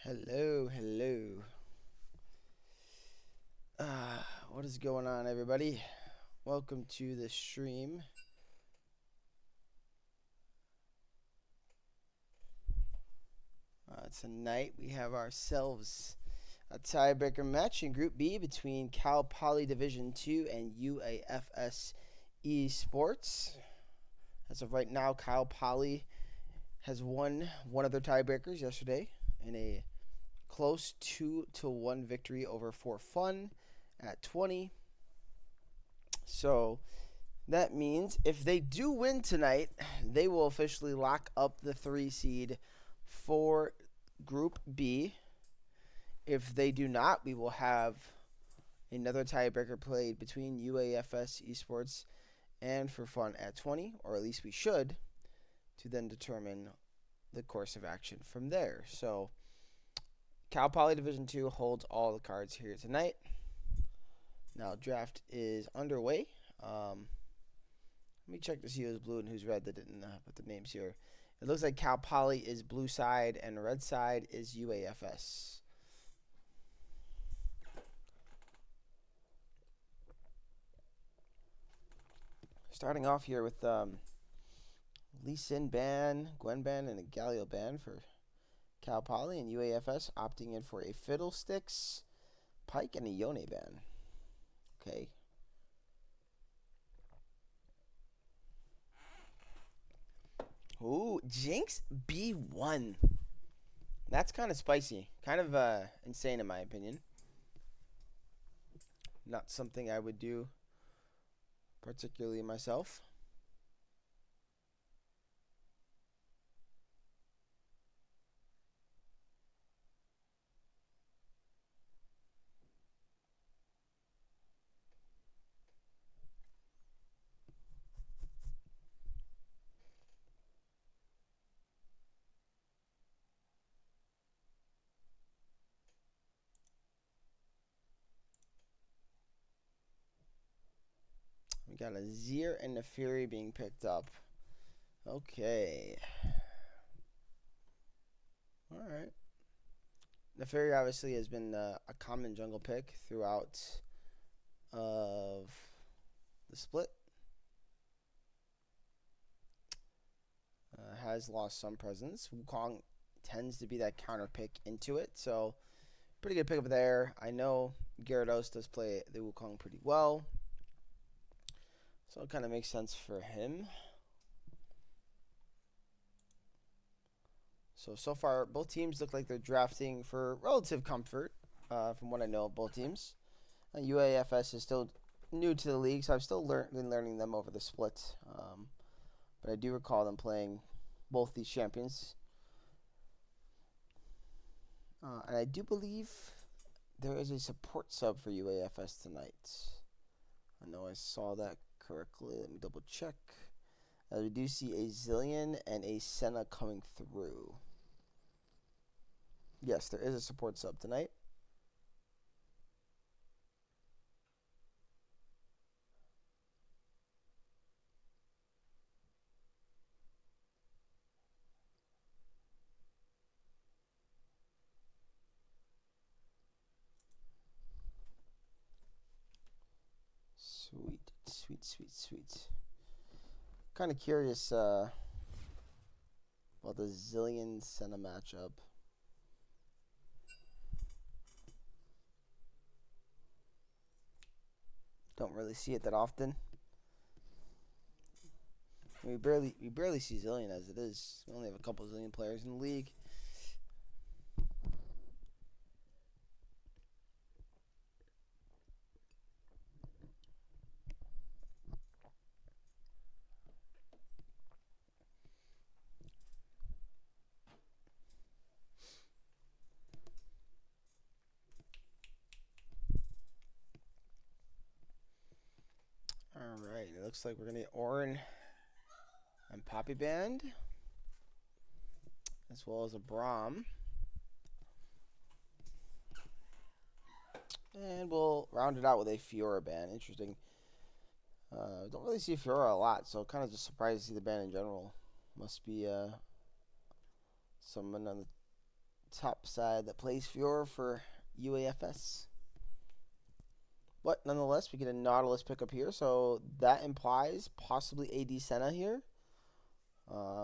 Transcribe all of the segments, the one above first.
Hello, hello. What is going on, everybody? Welcome to the stream. Tonight we have ourselves a tiebreaker match in Group B between Cal Poly Division II and UAFS Esports. As of right now, Cal Poly has won one of their tiebreakers yesterday in a close 2-1 victory over For Fun at 20. So that means if they do win tonight, they will officially lock up the 3 seed for Group B. If they do not, we will have another tiebreaker played between UAFS Esports and For Fun at 20, or at least we should, to then determine the course of action from there. So Cal Poly Division II holds all the cards here tonight. Now draft is underway. Let me check to see who's blue and who's red. That didn't put the names here. It looks like Cal Poly is blue side and red side is UAFS. Starting off here with Lee Sin ban, Gwen ban, and a Galileo ban for Cal Poly, and UAFS opting in for a Fiddlesticks, Pike, and a Yone ban. Okay. Ooh, Jinx B1. That's kind of spicy. Kind of insane in my opinion. Not something I would do particularly myself. We got a Zir and a Fury being picked up. Okay. Alright. Neferi obviously has been a common jungle pick throughout of the split. Has lost some presence. Wukong tends to be that counter pick into it, so pretty good pickup there. I know Gyarados does play the Wukong pretty well, so it kind of makes sense for him. So far, both teams look like they're drafting for relative comfort, from what I know of both teams. UAFS is still new to the league, so I've still been learning them over the split. But I do recall them playing both these champions. And I do believe there is a support sub for UAFS tonight. I know I saw that correctly. Let me double check. We do see a Zillion and a Senna coming through. Yes, there is a support sub tonight. Sweet. Kind of curious about the Zillion Senna matchup. Don't really see it that often. We barely see Zillion as it is. We only have a couple Zillion players in the league. Alright, it looks like we're going to get Orin and Poppy Band, as well as a Braum. And we'll round it out with a Fiora Band. Interesting. Don't really see Fiora a lot, so kind of just surprised to see the band in general. Must be someone on the top side that plays for UAFS. But nonetheless, we get a Nautilus pickup here, so that implies possibly AD Senna here.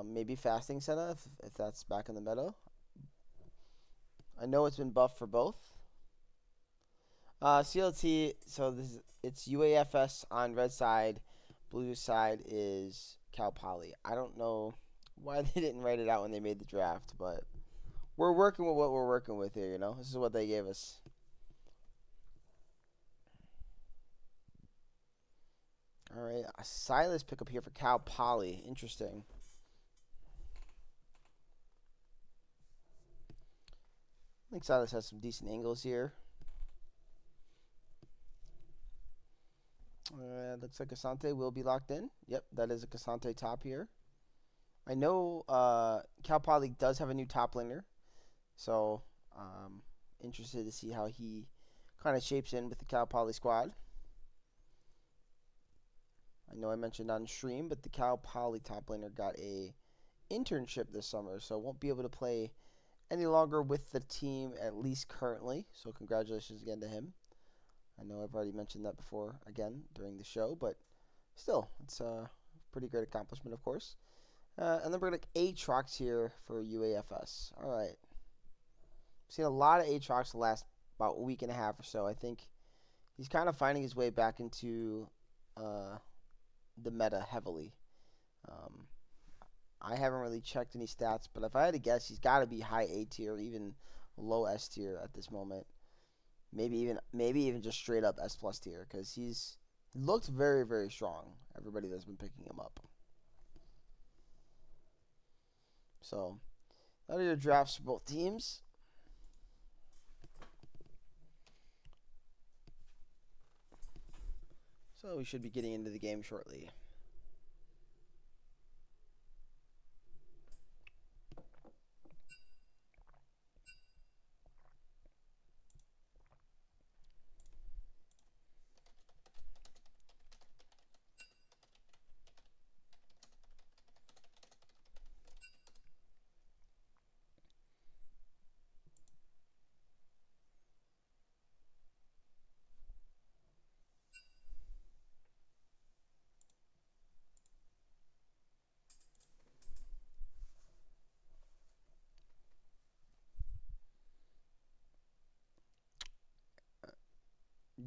Maybe Fasting Senna if that's back in the meta. I know it's been buffed for both. CLT, so it's UAFS on red side. Blue side is Cal Poly. I don't know why they didn't write it out when they made the draft, but we're working with what we're working with here, you know? This is what they gave us. All right, a Silas pickup here for Cal Poly. Interesting. I think Silas has some decent angles here. Looks like Asante will be locked in. Yep, that is a Asante top here. I know Cal Poly does have a new top laner, so interested to see how he kind of shapes in with the Cal Poly squad. I know I mentioned on stream, but the Cal Poly top laner got a internship this summer, so won't be able to play any longer with the team, at least currently. So congratulations again to him. I know I've already mentioned that before, again, during the show, but still, it's a pretty great accomplishment, of course. And then we're going to Aatrox here for UAFS. All right. Seen a lot of Aatrox the last about a week and a half or so. I think he's kind of finding his way back into the meta heavily. I haven't really checked any stats, but if I had to guess, he's got to be high A tier, even low S tier at this moment. Maybe even just straight up S plus tier, because he's looked very, very strong. Everybody that's been picking him up. So, that are your drafts for both teams. So we should be getting into the game shortly.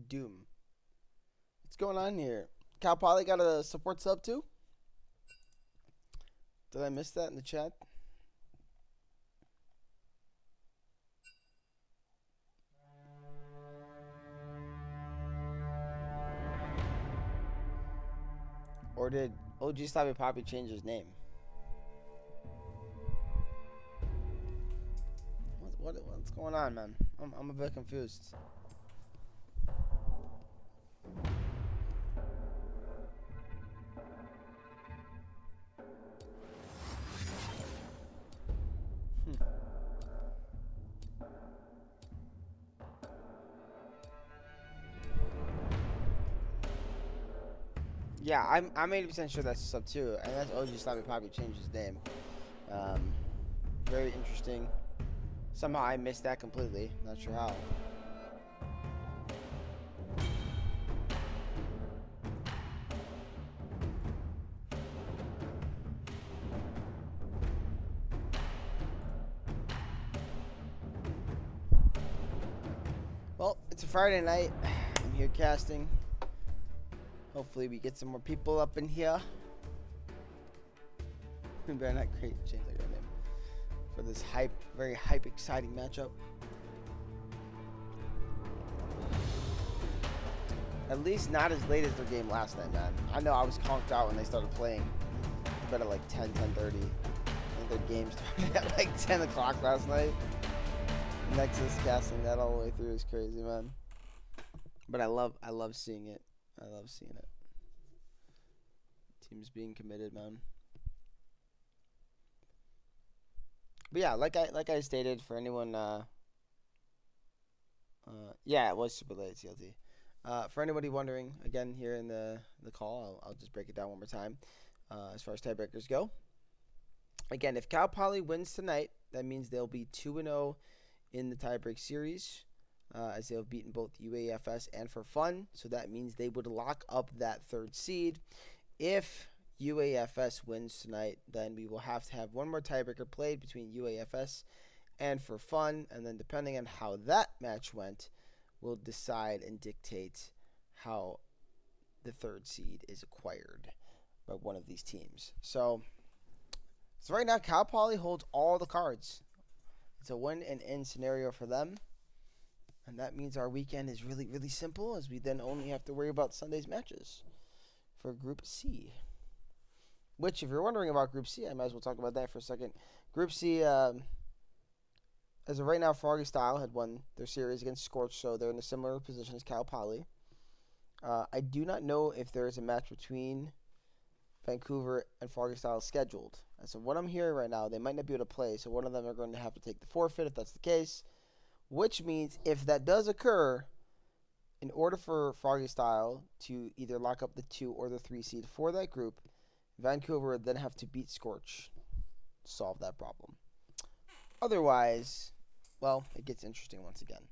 Doom. What's going on here? Cal Poly got a support sub too? Did I miss that in the chat? Or did OG Slappy Poppy change his name? What's going on, man? I'm a bit confused. Yeah, I'm 80% sure that's a sub too, and that's OG Slappy Poppy changed his name. Very interesting. Somehow I missed that completely. Not sure how. Well, it's a Friday night. I'm here casting. Hopefully we get some more people up in here. We better not change that name for this very hype, exciting matchup. At least not as late as their game last night, man. I know I was conked out when they started playing. About at like 10:30. I think their game started at like 10 o'clock last night. Nexus casting that all the way through is crazy, man. But I love seeing it. I love seeing it. Teams being committed, man. But yeah, like I stated, for anyone, yeah, it was super late CLT. For anybody wondering, again here in the call, I'll just break it down one more time. As far as tiebreakers go, again, if Cal Poly wins tonight, That means they'll be 2-0 in the tiebreak series, as they'll have beaten both UAFS and For Fun. So that means they would lock up that third seed. If UAFS wins tonight, then we will have to have one more tiebreaker played between UAFS and For Fun, and then depending on how that match went, we'll decide and dictate how the third seed is acquired by one of these teams. So right now, Cal Poly holds all the cards. It's a win and in scenario for them. And that means our weekend is really, really simple, as we then only have to worry about Sunday's matches for Group C. Which, if you're wondering about Group C, I might as well talk about that for a second. Group C, as of right now, Froggy Style had won their series against Scorch, so they're in a similar position as Cal Poly. I do not know if there is a match between Vancouver and Froggy Style scheduled. So what I'm hearing right now, they might not be able to play, so one of them are going to have to take the forfeit if that's the case. Which means if that does occur, in order for Froggy Style to either lock up the 2 or the 3 seed for that group, Vancouver would then have to beat Scorch to solve that problem. Otherwise, well, it gets interesting once again.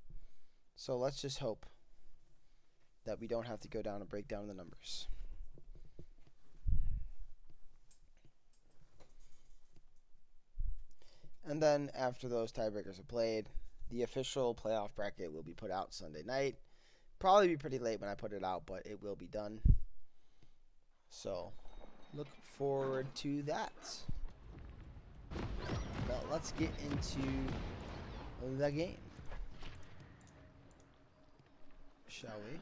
So let's just hope that we don't have to go down and break down the numbers. And then after those tiebreakers are played, the official playoff bracket will be put out Sunday night. Probably be pretty late when I put it out, but it will be done. So look forward to that. Now let's get into the game, shall we?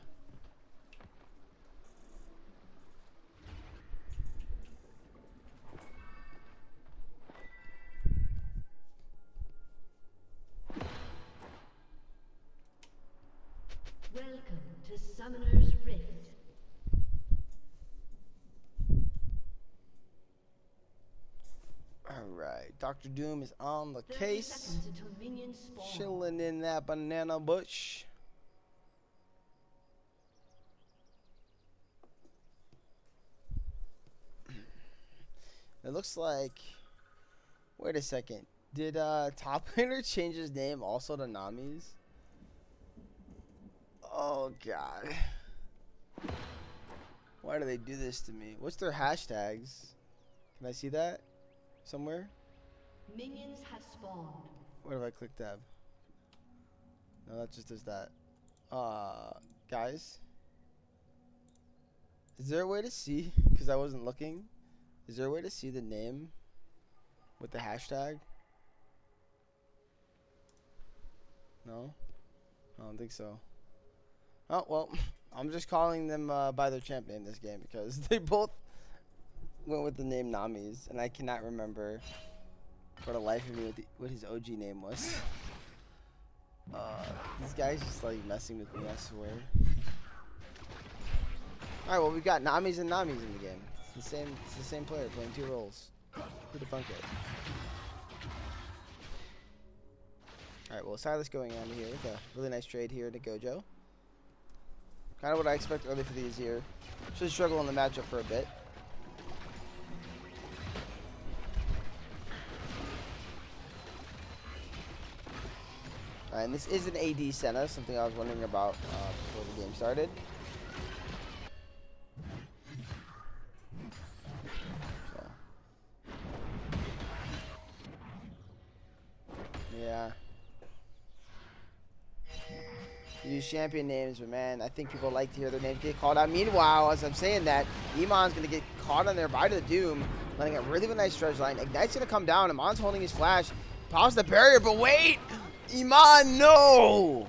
Welcome to Summoner's Rift. Alright, Dr. Doom is on the case, chilling in that banana bush. It looks like, wait a second, did Top Laner change his name also to Nami's? Oh god. Why do they do this to me? What's their hashtags? Can I see that somewhere? Minions have spawned. What if I click tab? No, that just does that. Guys, is there a way to see? Because I wasn't looking. Is there a way to see the name with the hashtag? No? I don't think so. Oh, well, I'm just calling them by their champ name this game because they both went with the name Nami's, and I cannot remember for the life of me what his OG name was. These guys just like messing with me, I swear. Alright, well, we've got Nami's and Nami's in the game. It's the same player playing 2 roles. Who the funk it? Alright, well, Silas going on here with a really nice trade here to Gojo. Kind of what I expect early for the Azir. Should struggle in the matchup for a bit. Alright, and this is an AD Senna, something I was wondering about before the game started. So. Yeah. Use champion names, but man, I think people like to hear their names get called out. Meanwhile, as I'm saying that, Iman's going to get caught on there by the Doom, letting a really nice stretch line. Ignite's going to come down. Iman's holding his flash. Pops the barrier, but wait! Iman, no!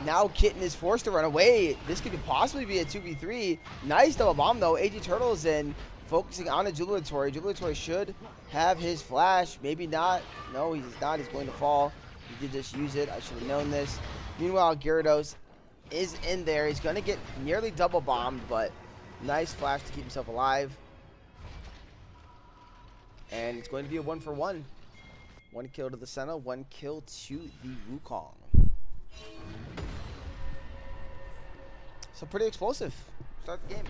Now Kitten is forced to run away. This could possibly be a 2v3. Nice double bomb, though. AG Turtle's in, focusing on a Jubilatory. Jubilatory should have his flash. Maybe not. No, he's not. He's going to fall. He did just use it. I should have known this. Meanwhile, Gyarados is in there. He's going to get nearly double bombed, but nice flash to keep himself alive. And it's going to be a 1-for-1. 1 kill to the Senna, 1 kill to the Wukong. So pretty explosive. Start the game.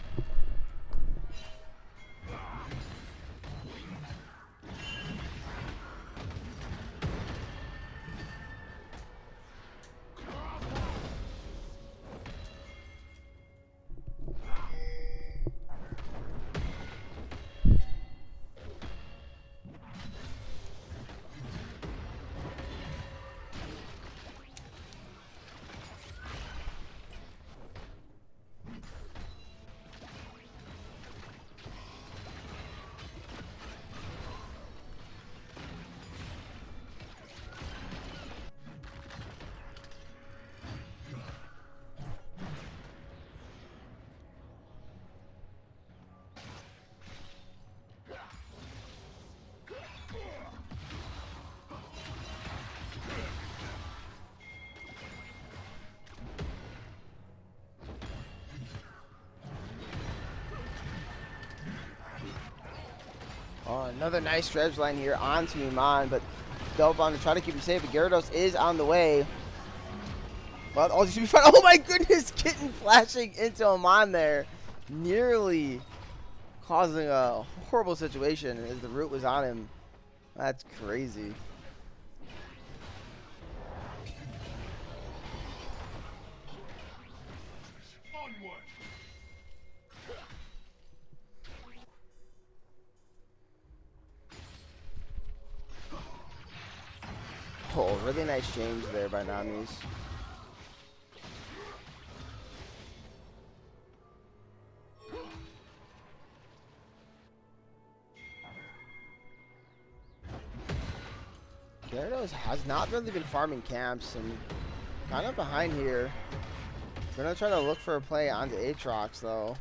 Another nice dredge line here onto Iman, but Delbon to try to keep him safe. But Gyarados is on the way. Well, all should be fine. Oh my goodness, Kitten flashing into Iman there. Nearly causing a horrible situation as the root was on him. That's crazy. Oh, really nice change there by Nami's. Gyarados has not really been farming camps and kind of behind here. Gonna try to look for a play onto Aatrox though.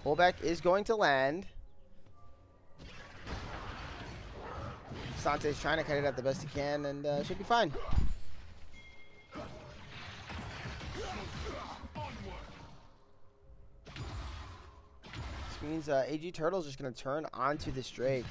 Pullback is going to land. Sante's trying to cut it out the best he can and should be fine. This means AG Turtle's just going to turn onto this Drake.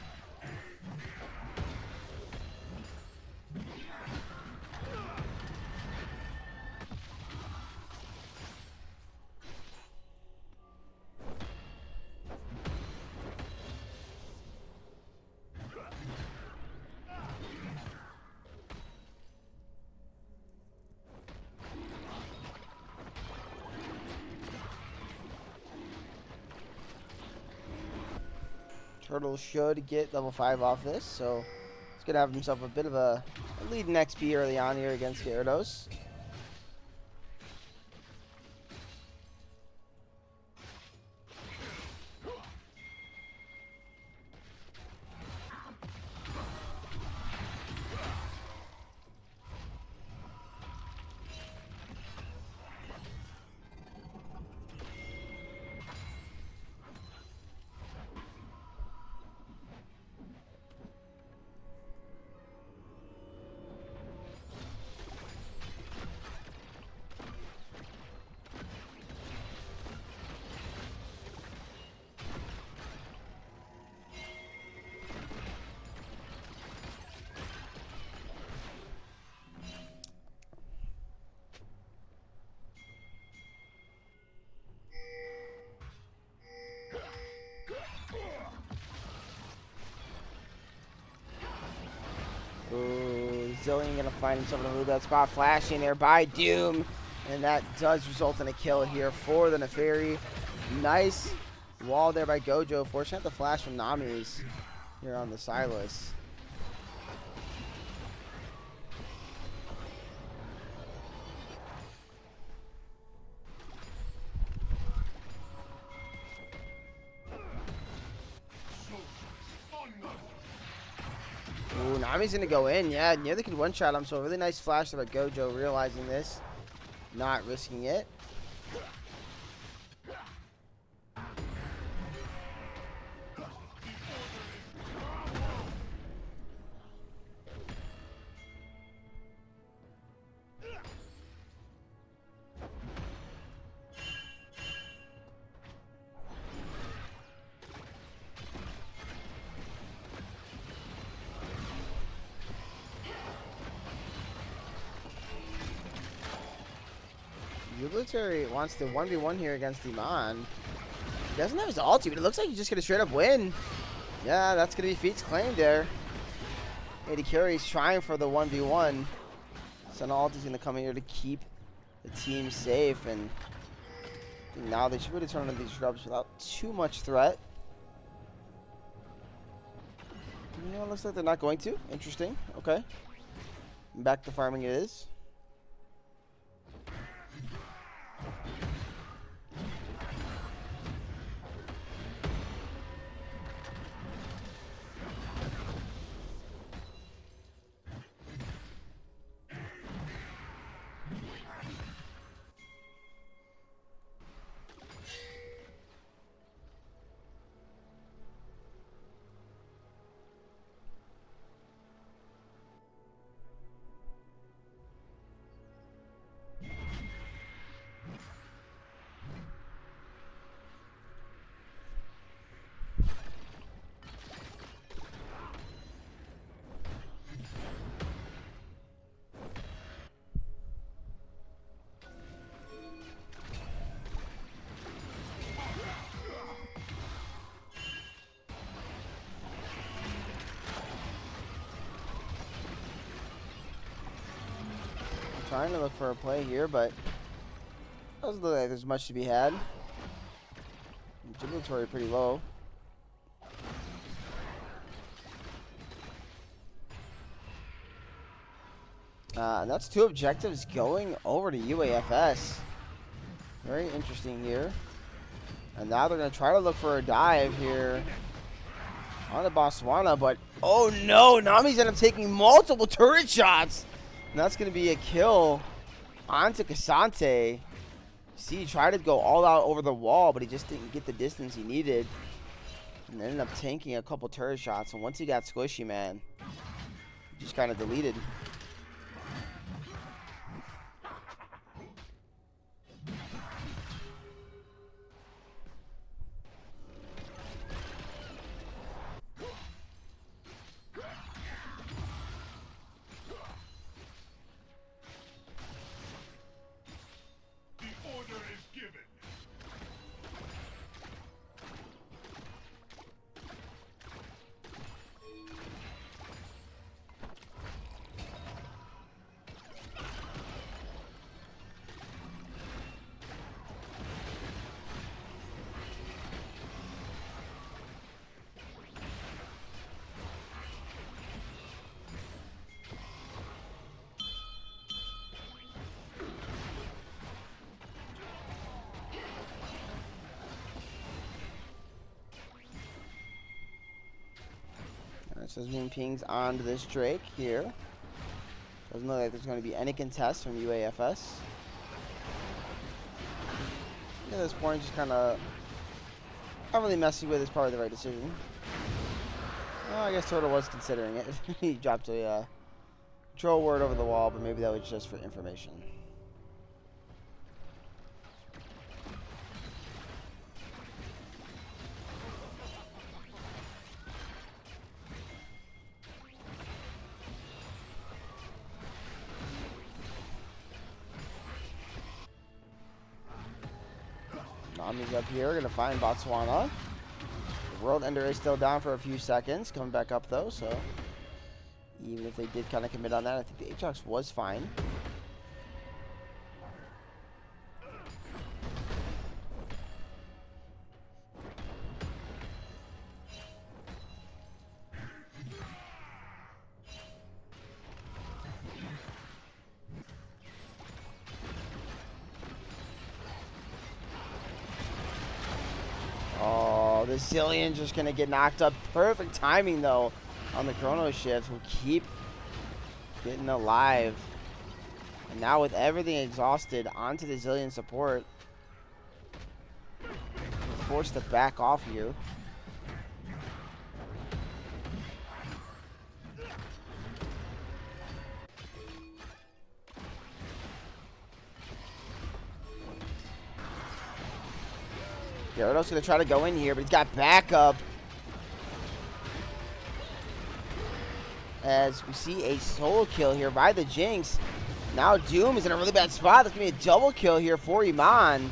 Turtle should get level 5 off this, so he's going to have himself a bit of a lead in XP early on here against Gyarados. Ooh, Zillion gonna find himself in a really bad spot. Flashing there by Doom. And that does result in a kill here for the Neferi. Nice wall there by Gojo. Fortunate the flash from Nami's here on the Silas. Ooh, Nami's gonna go in. Yeah, near they could one-shot him, so a really nice flash there by Gojo, realizing this. Not risking it. Military wants to 1v1 here against Iman. He doesn't have his ulti, but it looks like he's just going to straight up win. Yeah, that's going to be Feet's claim there. AD Carry's trying for the 1v1. So now ulti's going to come in here to keep the team safe. And now they should be able to turn on these shrubs without too much threat. You know, it looks like they're not going to. Interesting. Okay. Back to farming it is. Trying to look for a play here, but doesn't look like there's much to be had. Inventory pretty low. And that's 2 objectives going over to UAFS. Very interesting here. And now they're going to try to look for a dive here on the Botswana, but oh no, Nami's end up taking multiple turret shots. And that's going to be a kill onto Kasante. See, he tried to go all out over the wall, but he just didn't get the distance he needed. And ended up tanking a couple turret shots. And once he got squishy, man, he just kind of deleted. So zoom pings onto this Drake here. Doesn't look like there's going to be any contest from UAFS. At this point, just kind of not really messing with is probably the right decision. Well, I guess Turtle was considering it. He dropped a control word over the wall, but maybe that was just for information. Nami's up here, gonna find Botswana. The World Ender is still down for a few seconds, coming back up though, so even if they did kind of commit on that, I think the Aatrox was fine. Oh, the Zillion's just going to get knocked up. Perfect timing, though, on the Chrono Shift. Will keep getting alive. And now with everything exhausted, onto the Zillion support. Forced to back off here. Gyarados gonna try to go in here, but he's got backup. As we see a solo kill here by the Jinx. Now Doom is in a really bad spot. That's gonna be a double kill here for Iman.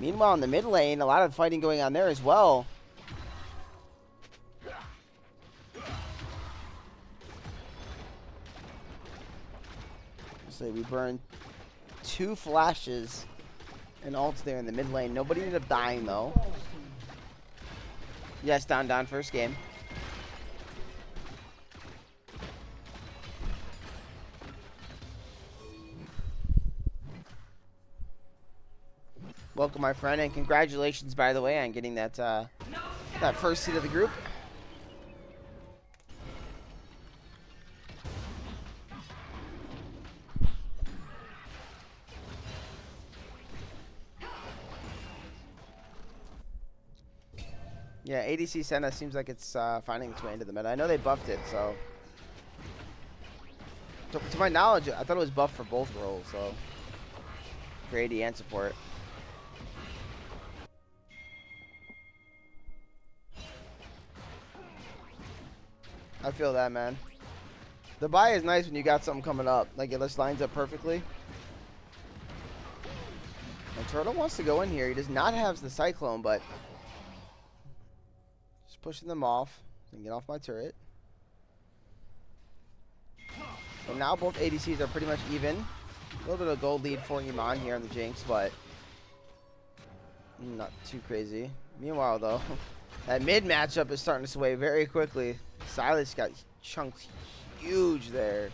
Meanwhile, in the mid lane, a lot of fighting going on there as well. So we burned 2 flashes and ults there in the mid lane. Nobody ended up dying though. Yes, down, first game. Welcome, my friend, and congratulations, by the way, on getting that that first seed of the group. Yeah, ADC Senna seems like it's finding its way into the meta. I know they buffed it, so to my knowledge, I thought it was buffed for both roles, so for AD and support. I feel that, man. The buy is nice when you got something coming up. Like, it just lines up perfectly. And Turtle wants to go in here. He does not have the Cyclone, but just pushing them off. And get off my turret. So now both ADCs are pretty much even. A little bit of gold lead for Iman here on the Jinx, but not too crazy. Meanwhile, though, that mid matchup is starting to sway very quickly. Silas got chunks huge there.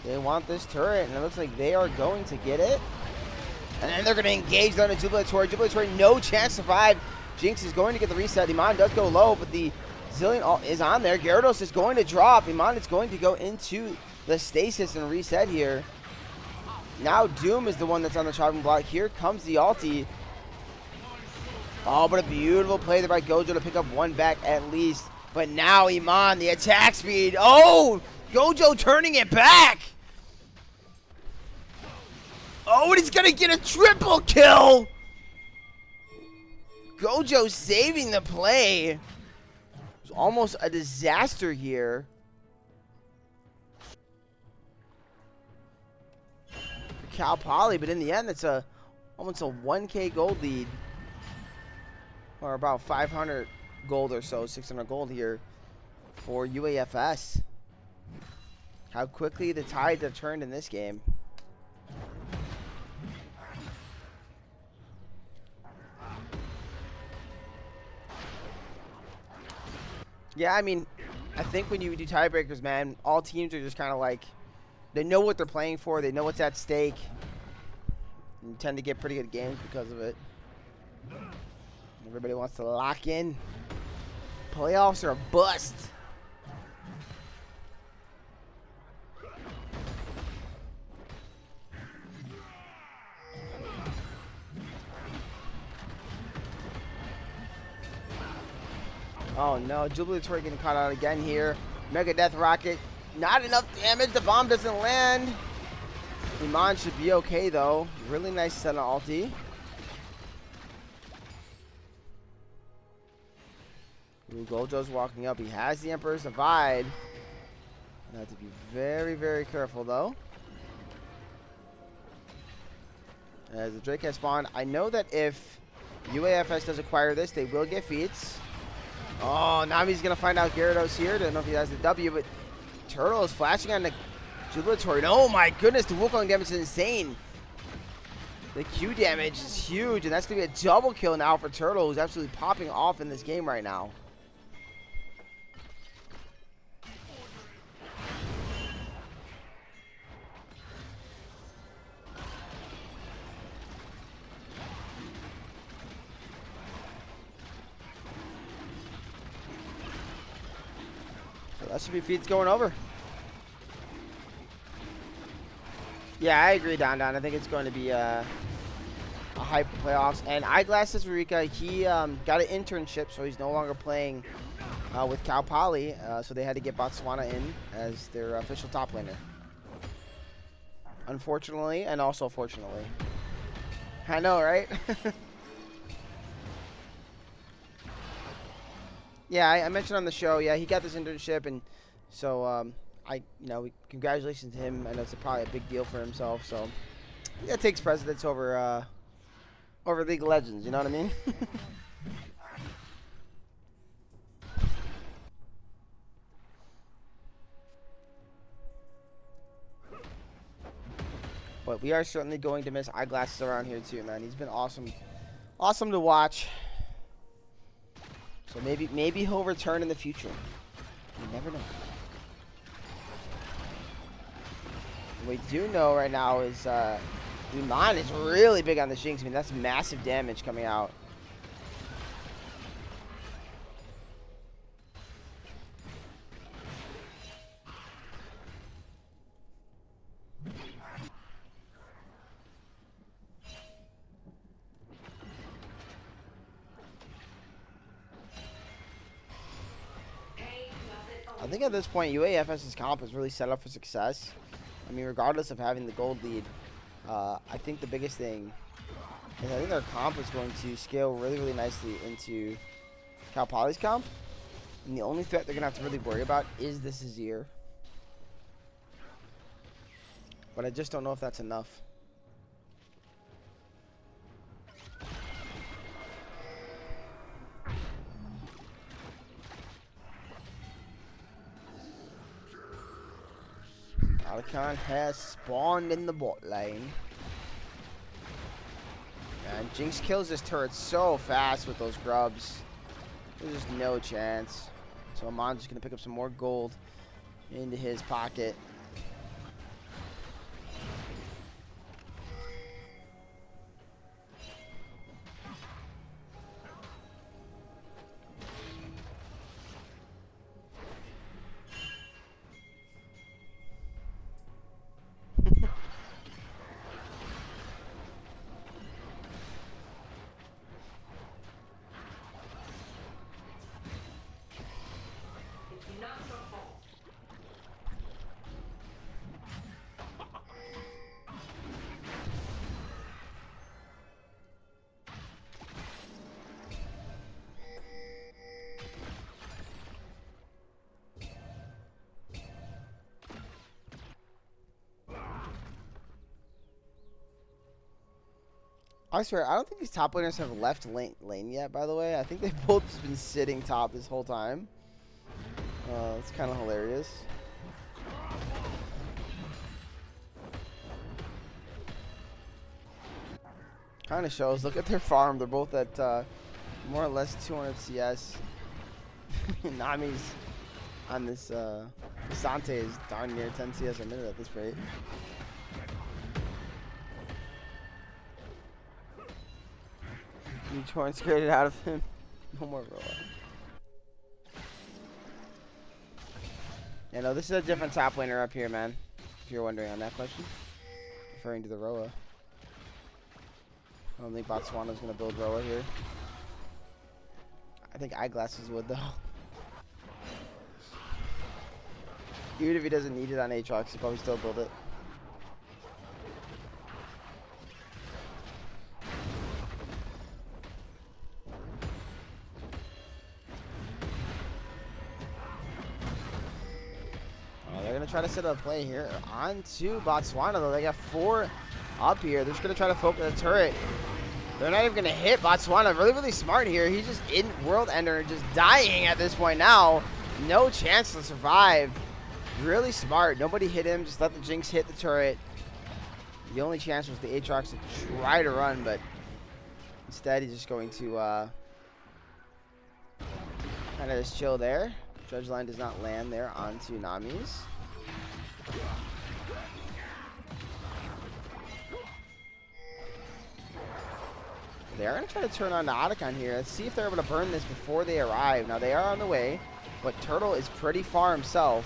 They want this turret, and it looks like they are going to get it. And then they're going to engage on a Jubilatory. Jubilatory, no chance to survive. Jinx is going to get the reset. Iman does go low, but the Zillion is on there. Gyarados is going to drop. Iman is going to go into the stasis and reset here. Now Doom is the one that's on the chopping block. Here comes the ulti. Oh, but a beautiful play there by Gojo to pick up one back at least. But now Iman, the attack speed. Oh, Gojo turning it back. Oh, and he's going to get a triple kill. Gojo saving the play. It was almost a disaster here. For Cal Poly, but in the end, it's almost a 1K gold lead. Or about 500 gold or so, 600 gold here for UAFS. How quickly the tides have turned in this game. Yeah, I mean, I think when you do tiebreakers, man, all teams are just kind of like, they know what they're playing for, they know what's at stake, and you tend to get pretty good games because of it. Everybody wants to lock in. Playoffs are a bust. Oh no, Jubilatory getting caught out again here. Mega Death Rocket, not enough damage. The bomb doesn't land. Iman should be okay though. Really nice set on ulti. Ooh, Gojo's walking up. He has the Emperor's Divide. You have to be very, very careful though. As the Drake has spawned, I know that if UAFS does acquire this, they will get feats. Oh, now he's going to find out Gyarados here. Don't know if he has the W, but Turtle is flashing on the Jubilatory. Oh my goodness, the Wukong damage is insane. The Q damage is huge, and that's going to be a double kill now for Turtle, who's absolutely popping off in this game right now. That should be feats going over. Yeah, I agree, Don. I think it's going to be a hype playoffs. And Eyeglasses Rika, he got an internship, so he's no longer playing with Cal Poly. So they had to get Botswana in as their official top laner. Unfortunately, and also fortunately. I know, right? Yeah, I mentioned on the show. Yeah, he got this internship, and so congratulations to him. I know it's probably a big deal for himself. So that takes precedence over League of Legends. You know what I mean? But we are certainly going to miss Eyeglasses around here too, man. He's been awesome to watch. So maybe he'll return in the future. You never know. What we do know right now is Iman is really big on the Jinx. I mean, that's massive damage coming out. I think at this point, UAFS's comp is really set up for success. I mean, regardless of having the gold lead, I think the biggest thing And I think their comp is going to scale really, really nicely into Cal Poly's comp. And the only threat they're going to have to really worry about is this Azir. But I just don't know if that's enough. Alcon has spawned in the bot lane. And Jinx kills this turret so fast with those grubs. There's just no chance. So Amon's just going to pick up some more gold into his pocket. I swear, I don't think these top laners have left lane yet, by the way. I think they've both just been sitting top this whole time. It's kind of hilarious. Kind of shows. Look at their farm. They're both at more or less 200 CS. Nami's on this. Sante is darn near 10 CS a minute at this rate. Torn scared it out of him. No more Roa. Yeah, no, this is a different top laner up here, man. If you're wondering on that question. Referring to the Roa. I don't think Botswana's going to build Roa here. I think Eyeglasses would, though. Even if he doesn't need it on Aatrox, he'll probably still build it. Try to set up a play here onto Botswana, though. They got 4 up here. They're just going to try to focus the turret. They're not even going to hit Botswana. Really, really smart here. He's just in World Ender, just dying at this point now. No chance to survive. Really smart. Nobody hit him. Just let the Jinx hit the turret. The only chance was the Aatrox to try to run, but instead he's just going to kind of just chill there. Judge line does not land there onto Nami's. They are going to try to turn on the Otacon here. Let's see if they're able to burn this before they arrive. Now, they are on the way, but Turtle is pretty far himself.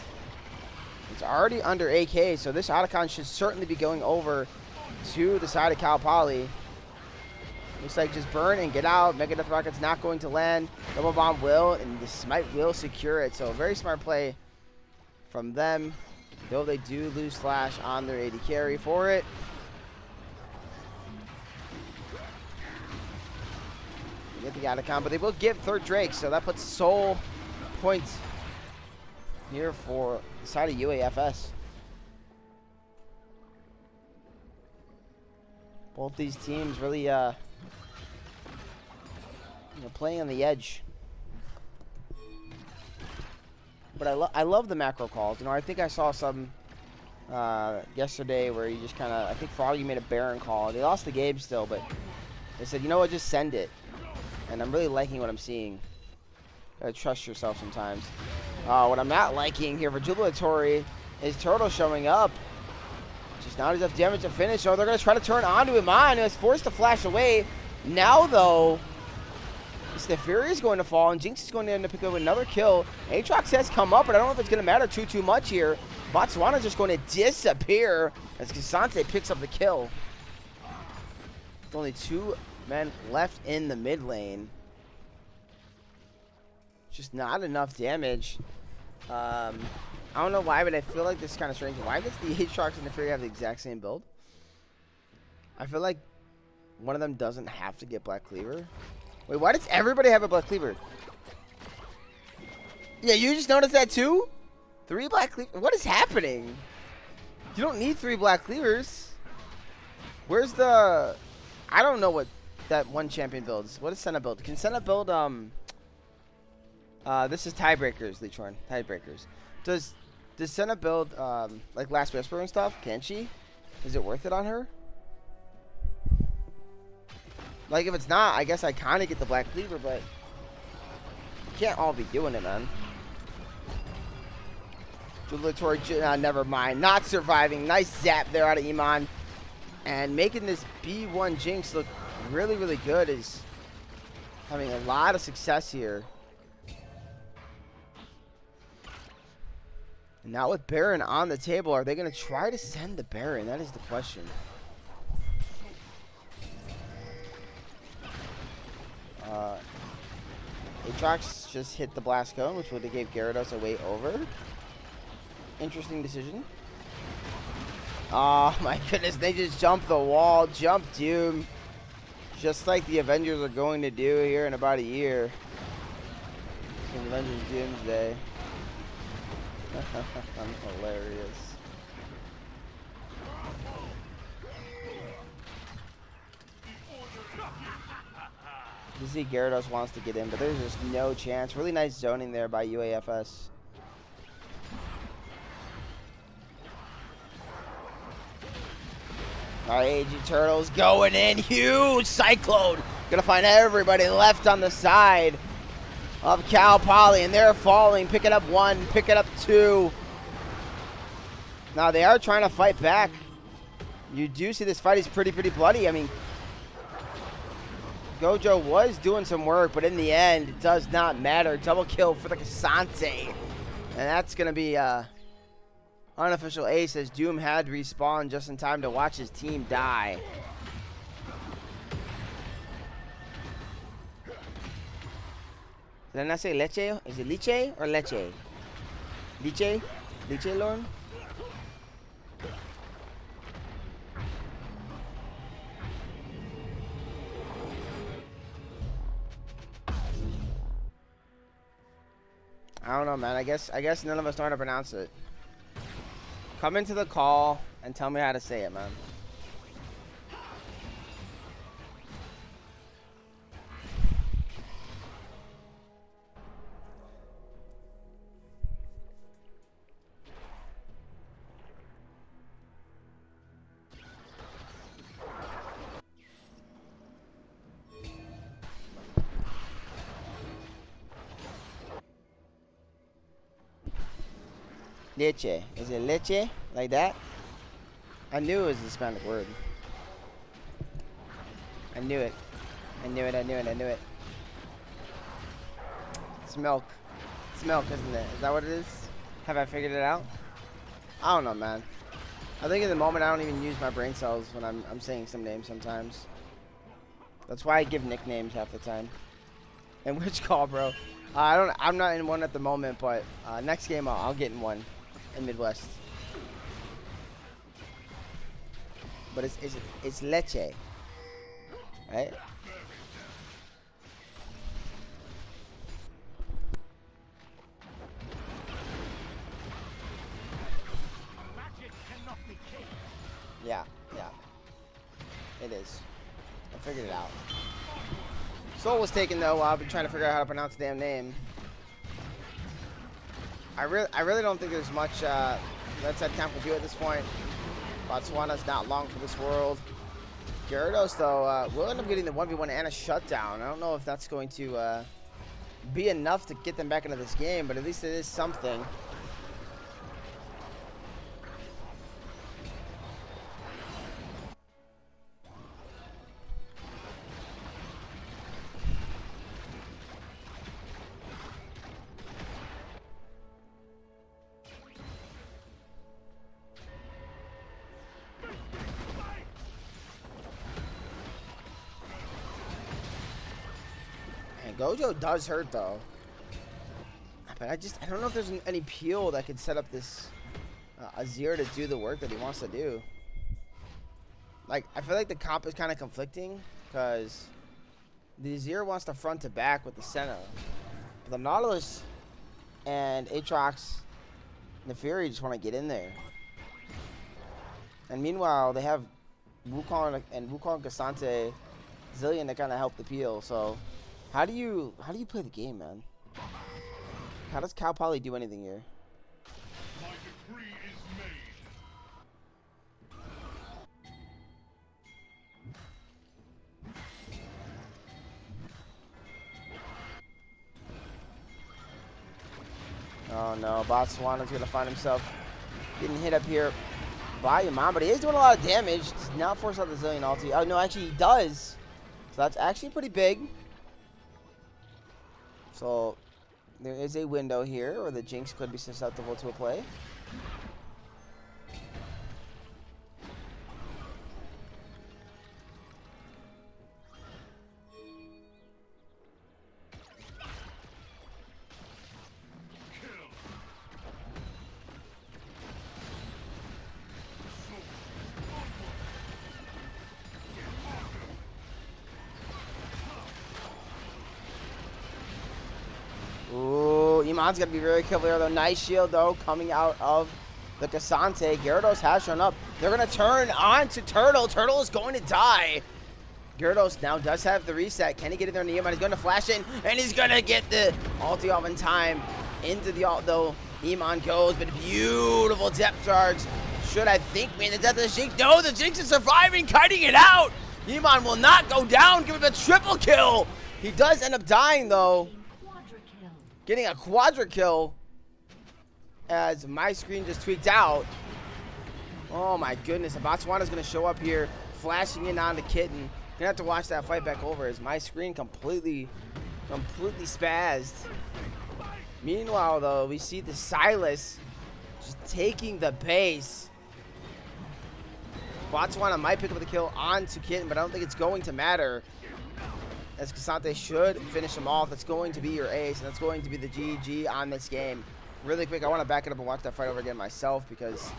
It's already under AK, so this Otacon should certainly be going over to the side of Cal Poly. Looks like just burn and get out. Mega Death Rocket's not going to land. Double Bomb will, and the Smite will secure it. So, a very smart play from them. Though they do lose Slash on their AD carry for it. They get the Otacon, but they will give third Drake, so that puts Soul points here for the side of UAFS. Both these teams really playing on the edge. But I love the macro calls. I think I saw some yesterday where you just kind of, I think Froggy made a Baron call. They lost the game still, but they said, you know what, just send it. And I'm really liking what I'm seeing. Gotta trust yourself sometimes. What I'm not liking here for Jubilatory is Turtle showing up. Just not enough damage to finish. So they're going to try to turn onto him on. He was forced to flash away. Now, though, the Fury is going to fall, and Jinx is going to end up picking up another kill. Aatrox has come up, but I don't know if it's going to matter too much here. Botswana's just going to disappear as Kasante picks up the kill. With only 2 men left in the mid lane. Just not enough damage. I don't know why, but I feel like this is kind of strange. Why does the Aatrox and the Fury have the exact same build? I feel like one of them doesn't have to get Black Cleaver. Wait, why does everybody have a Black Cleaver? Yeah, you just noticed that too? 3 Black Cleaver? What is happening? You don't need 3 Black Cleavers. Where's the... I don't know what that one champion builds. What does Senna build? Can Senna build, this is Tiebreakers, Leechhorn. Tiebreakers. Does Senna build, like Last Whisper and stuff? Can she? Is it worth it on her? Like, if it's not, I guess I kind of get the Black Cleaver, but you can't all be doing it, man. Never mind. Not surviving. Nice zap there out of Iman. And making this B1 Jinx look really, really good is having a lot of success here. And now with Baron on the table, are they going to try to send the Baron? That is the question. Aatrox just hit the Blast Cone, which would have gave Gyarados a way over. Interesting decision. Oh my goodness, they just jumped the wall, jumped Doom. Just like the Avengers are going to do here in about a year. In Avengers Doomsday. I'm hilarious. You see Gyarados wants to get in, but there's just no chance. Really nice zoning there by UAFS. Alright, AG Turtles going in. Huge Cyclone. Gonna find everybody left on the side of Cal Poly, and they're falling. Picking up 1, picking up 2. Now they are trying to fight back. You do see this fight is pretty bloody. I mean, Gojo was doing some work, but in the end, it does not matter. Double kill for the Kasante. And that's going to be unofficial ace, as Doom had respawned just in time to watch his team die. Did I not say leche? Is it liche or leche? Liche? Liche, Lorne? I don't know, man. I guess none of us know how to pronounce it. Come into the call and tell me how to say it, man. Leche. Is it leche? Like that? I knew it was a Hispanic word. I knew it. I knew it, I knew it, I knew it. It's milk. It's milk, isn't it? Is that what it is? Have I figured it out? I don't know, man. I think in the moment I don't even use my brain cells when I'm saying some names sometimes. That's why I give nicknames half the time. And which call, bro? I'm not in one at the moment, but next game I'll get in one. In Midwest, but it's leche, right? Yeah, it is. I figured it out. Soul was taken though. I've been trying to figure out how to pronounce the damn name. I really don't think there's much Let's Head Camp will do at this point. Botswana's not long for this world. Gyarados, though, will end up getting the 1v1 and a shutdown. I don't know if that's going to be enough to get them back into this game, but at least it is something. Gojo does hurt though, but I don't know if there's any peel that could set up this Azir to do the work that he wants to do. Like, I feel like the comp is kind of conflicting because the Azir wants to front to back with the Senna. But the Nautilus and Aatrox and the Fury just want to get in there. And meanwhile, they have Wukong and Cassante, Zillion that kind of help the peel. So, how do you play the game, man? How does Cal Poly do anything here? My decree is made. Oh no, Botswana's gonna find himself getting hit up here by Yaman, but he is doing a lot of damage. Does not force out the Zillion ulti. Oh no, actually he does. So that's actually pretty big. So there is a window here where the Jinx could be susceptible to a play. Ooh, Iman's got to be very careful here, though. Nice shield, though, coming out of the Cassante. Gyarados has shown up. They're going to turn on to Turtle. Turtle is going to die. Gyarados now does have the reset. Can he get it there? Iman is going to flash in, and he's going to get the ulti off in time. Into the ult, though. Iman goes, but beautiful depth charge. Should I think, man, the death of the Jinx? No, the Jinx is surviving, kiting it out. Iman will not go down. Give him a triple kill. He does end up dying, though. Getting a quadra kill as my screen just tweaked out. Oh my goodness, and Botswana's gonna show up here, flashing in on the Kitten. Gonna have to watch that fight back over as my screen completely spazzed. Meanwhile, though, we see the Sylas just taking the base. Botswana might pick up the kill onto Kitten, but I don't think it's going to matter, as Cassante should finish him off. That's going to be your ace, and that's going to be the GG on this game. Really quick, I want to back it up and watch that fight over again myself because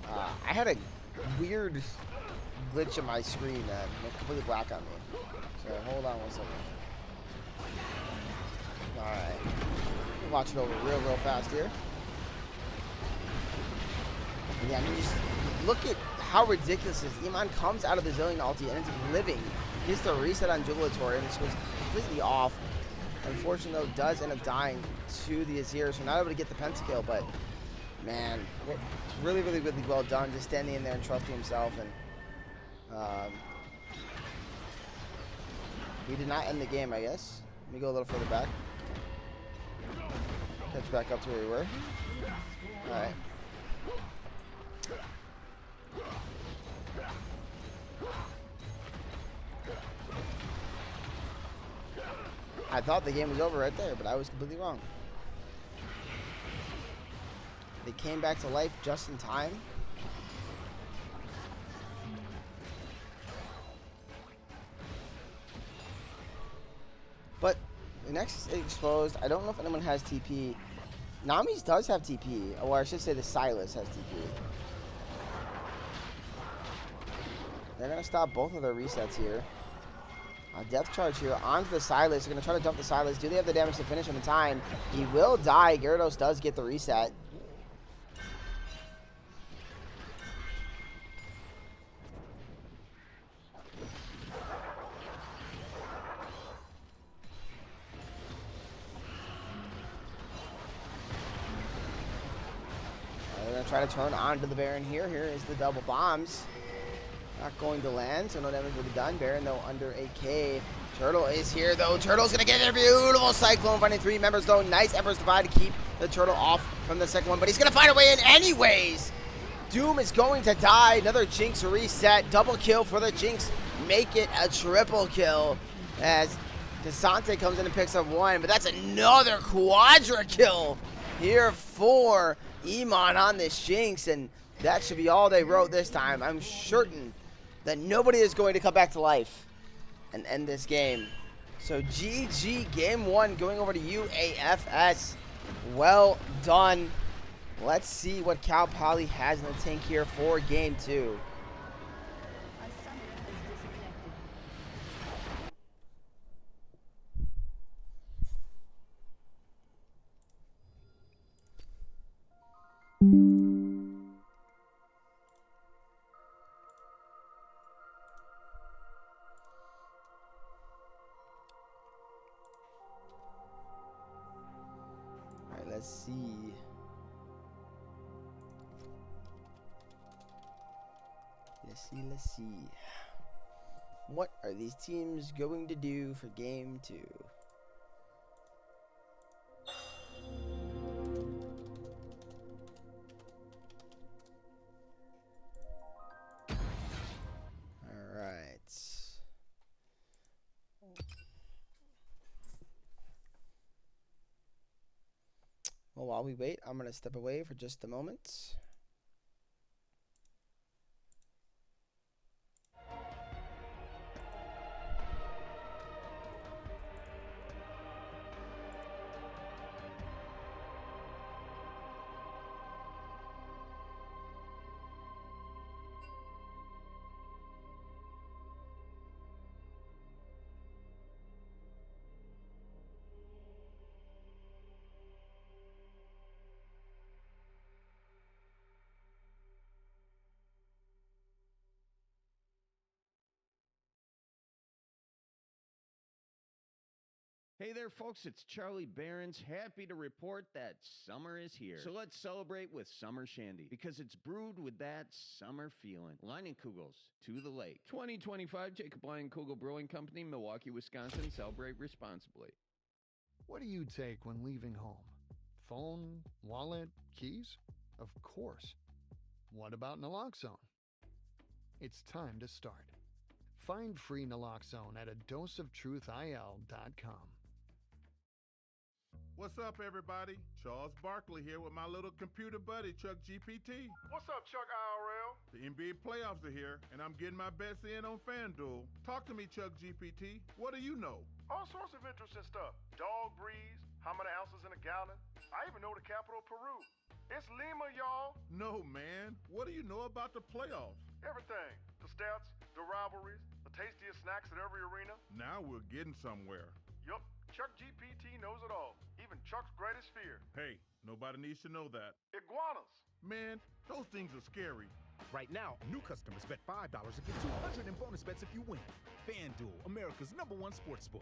I had a weird glitch in my screen that went completely black on me. So hold on 1 second. Alright. Watch it over real fast here. Yeah, I mean, just look at how ridiculous this is. Iman comes out of the Zillion ulti and it's living. He gets the reset on Jubilator and it goes completely off. Unfortunately, though, does end up dying to the Azir, so not able to get the pentakill, but man, it's really well done, just standing in there and trusting himself. And he did not end the game, I guess. Let me go a little further back. Catch back up to where we were. Alright. I thought the game was over right there, but I was completely wrong. They came back to life just in time. But the Nexus is exposed. I don't know if anyone has TP. Nami's does have TP, or I should say the Sylas has TP. They're going to stop both of their resets here. Depth charge here onto the Sylas. They're going to try to dump the Sylas. Do they have the damage to finish him in time? He will die. Gyarados does get the reset. They're going to try to turn onto the Baron here. Here is the double bombs. Not going to land, so no damage will be done. Baron, though, under a K. Turtle is here, though. Turtle's going to get their beautiful Cyclone, finding 3 members, though. Nice Emperor's Divide to keep the Turtle off from the second one, but he's going to find a way in anyways. Doom is going to die. Another Jinx reset. Double kill for the Jinx. Make it a triple kill as Cassante comes in and picks up 1, but that's another quadra kill here for Iman on this Jinx, and that should be all they wrote this time. I'm certain that nobody is going to come back to life and end this game. So GG game 1 going over to UAFS. Well done. Let's see what Cal Poly has in the tank here for game 2. Let's see. Let's see. What are these teams going to do for game 2? All right. Well, while we wait, I'm going to step away for just a moment. Hey there, folks, it's Charlie Behrens, happy to report that summer is here. So let's celebrate with Summer Shandy, because it's brewed with that summer feeling. Leinenkugels, to the lake. 2025 Jacob Leinenkugel Brewing Company, Milwaukee, Wisconsin. Celebrate responsibly. What do you take when leaving home? Phone, wallet, keys? Of course. What about naloxone? It's time to start. Find free naloxone at adoseoftruthil.com. What's up, everybody? Charles Barkley here with my little computer buddy, Chuck GPT. What's up, Chuck IRL? The NBA playoffs are here, and I'm getting my bets in on FanDuel. Talk to me, Chuck GPT. What do you know? All sorts of interesting stuff. Dog breeds, how many ounces in a gallon. I even know the capital of Peru. It's Lima, y'all. No, man. What do you know about the playoffs? Everything. The stats, the rivalries, the tastiest snacks at every arena. Now we're getting somewhere. Yup, Chuck GPT knows it all. Even Chuck's greatest fear. Hey, nobody needs to know that. Iguanas. Man, those things are scary. Right now, new customers bet $5 and get $200 in bonus bets if you win. FanDuel, America's #1 sportsbook.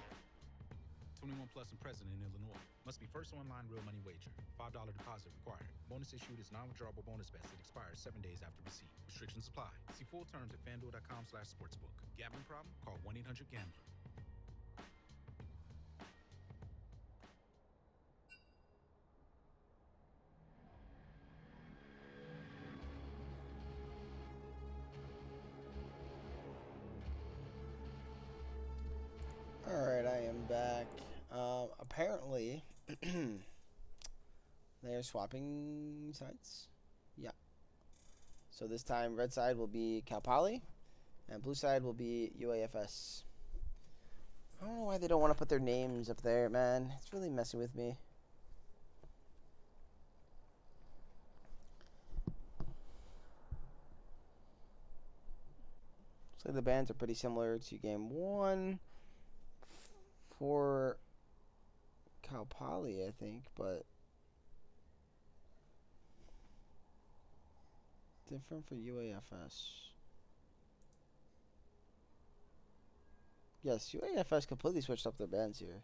21 plus and present in Illinois. Must be first online real money wager. $5 deposit required. Bonus issued is non-withdrawable bonus bets that expires 7 days after receipt. Restrictions apply. See full terms at fanduel.com/sportsbook. Gambling problem? Call 1-800-GAMBLER. Alright, I am back. Apparently, they're swapping sides. Yeah. So this time, red side will be Cal Poly, and blue side will be UAFS. I don't know why they don't want to put their names up there, man. It's really messing with me. So the bands are pretty similar to game 1 for Cal Poly, I think, but different for UAFS. Yes, UAFS completely switched up their bands here.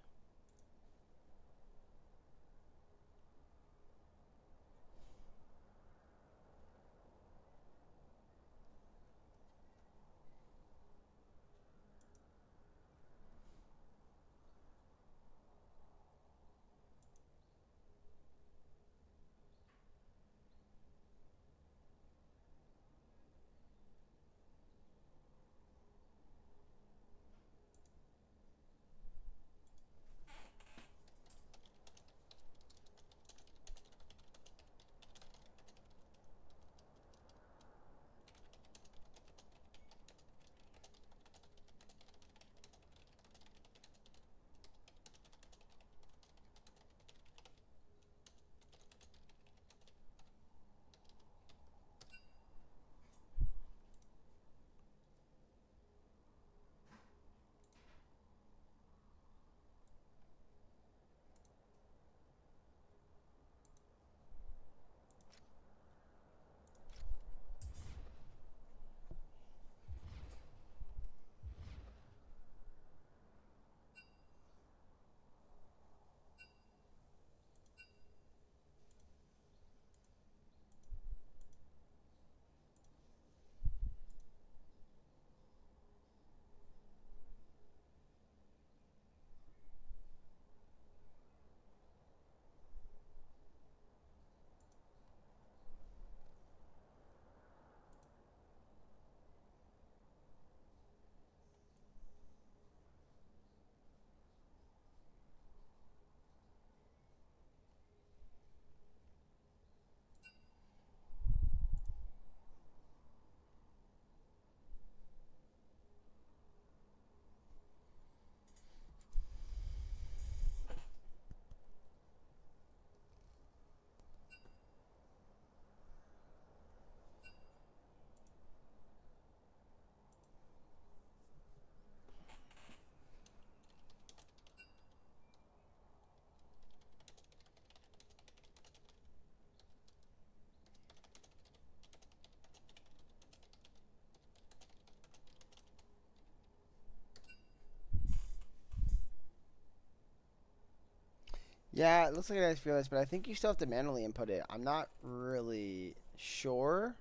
Yeah, it looks like a nice fearless, but I think you still have to manually input it. I'm not really sure.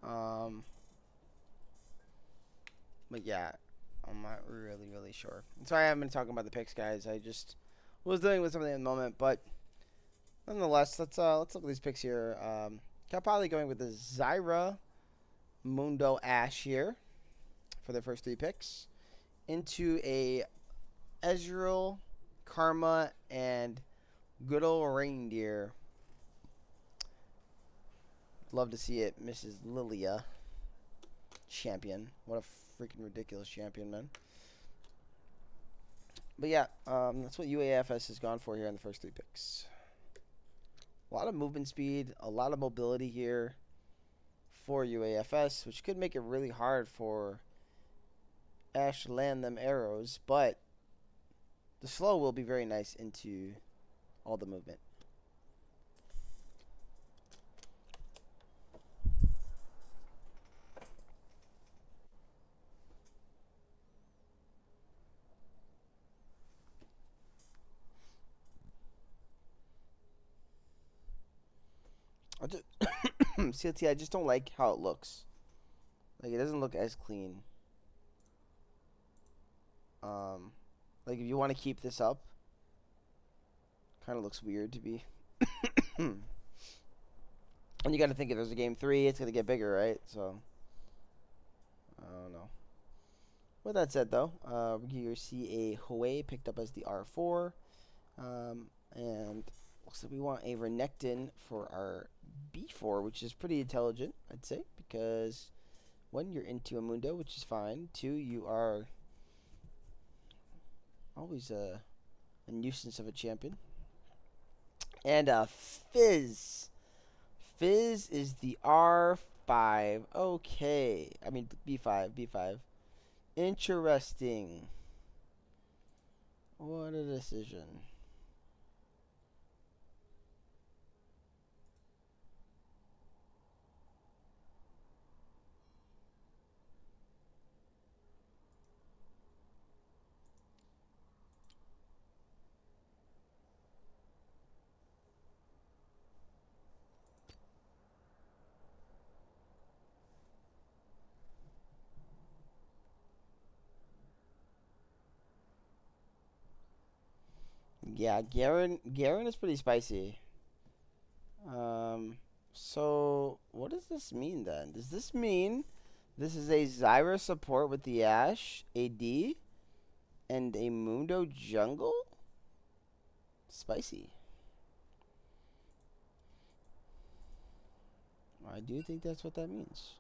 But yeah, I'm not really sure. Sorry I haven't been talking about the picks, guys. I just was dealing with something at the moment, but nonetheless, let's look at these picks here. Cal Poly going with the Zyra Mundo Ash here for their first 3 picks. Into a Ezreal, Karma, and good old Reindeer. Love to see it, Mrs. Lilia. Champion. What a freaking ridiculous champion, man. But yeah, that's what UAFS has gone for here in the first 3 picks. A lot of movement speed, a lot of mobility here for UAFS, which could make it really hard for Ash to land them arrows, but the slow will be very nice into all the movement. CLT, I just don't like how it looks. Like, it doesn't look as clean. Like, if you want to keep this up, kind of looks weird to be. And you got to think if there's a game 3, it's going to get bigger, right? So, I don't know. With that said, though, you see a Hue picked up as the R4. And looks like we want a Renekton for our B4, which is pretty intelligent, I'd say, because 1, you're into a Mundo, which is fine. 2, you are always a nuisance of a champion. And Fizz. Fizz is the R5. Okay. I mean, B5. Interesting. What a decision. Yeah, Garen is pretty spicy. So what does this mean then? Does this mean this is a Zyra support with the Ashe, AD, and a Mundo jungle? Spicy. I do think that's what that means.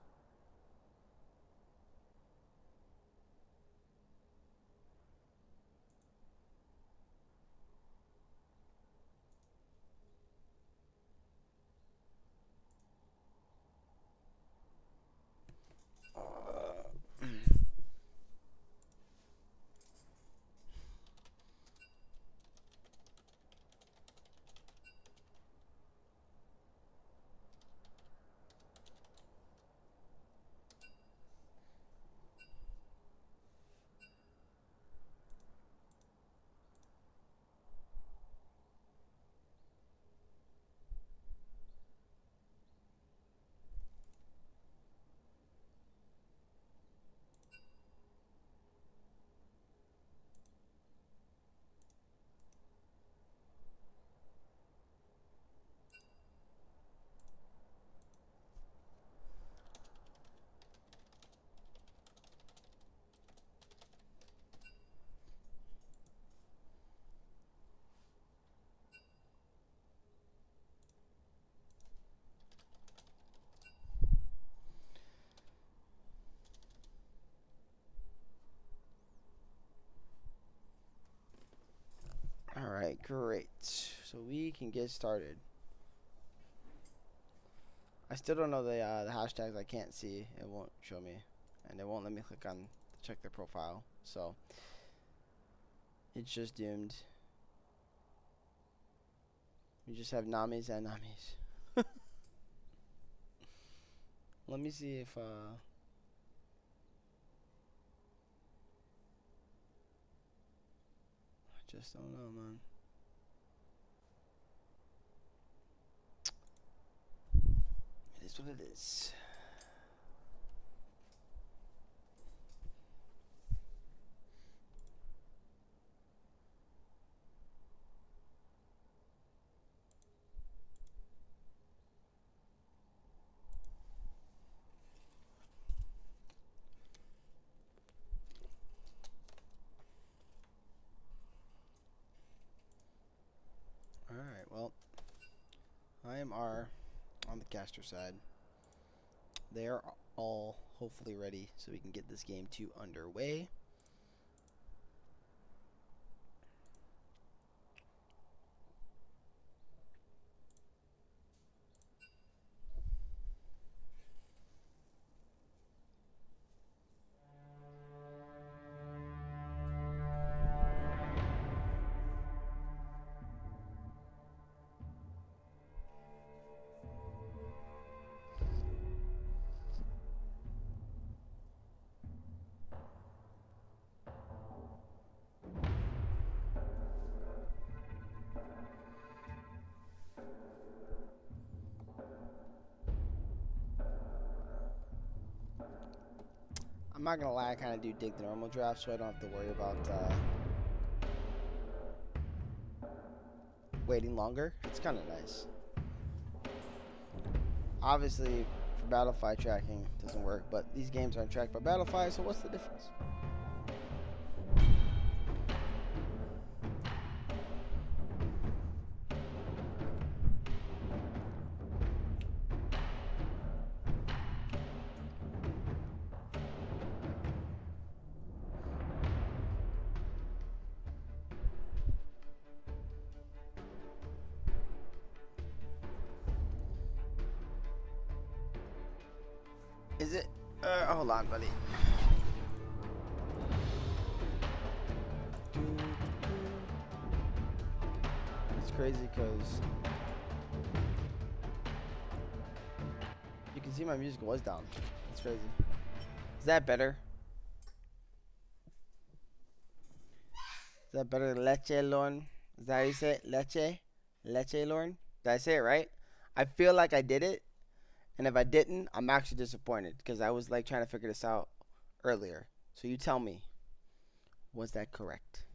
Alright, great. So we can get started. I still don't know the hashtags. I can't see. It won't show me. And it won't let me click on to check their profile. So it's just doomed. We just have Namis and Namis. Let me see if I just don't know, man. is what it is. Alright, well, I am R on the caster side. They are all hopefully ready so we can get this game 2 underway. I'm not gonna lie, I kind of do dig the normal draft, so I don't have to worry about waiting longer. It's kind of nice. Obviously, for Battlefy tracking, it doesn't work, but these games aren't tracked by Battlefy, so what's the difference? Is it? Hold on, buddy. It's crazy because you can see my music was down. It's crazy. Is that better? Is that better than Leche Lorn? Is that how you say it? Leche? Leche Lorn? Did I say it right? I feel like I did it. And if I didn't, I'm actually disappointed because I was like trying to figure this out earlier. So you tell me, was that correct?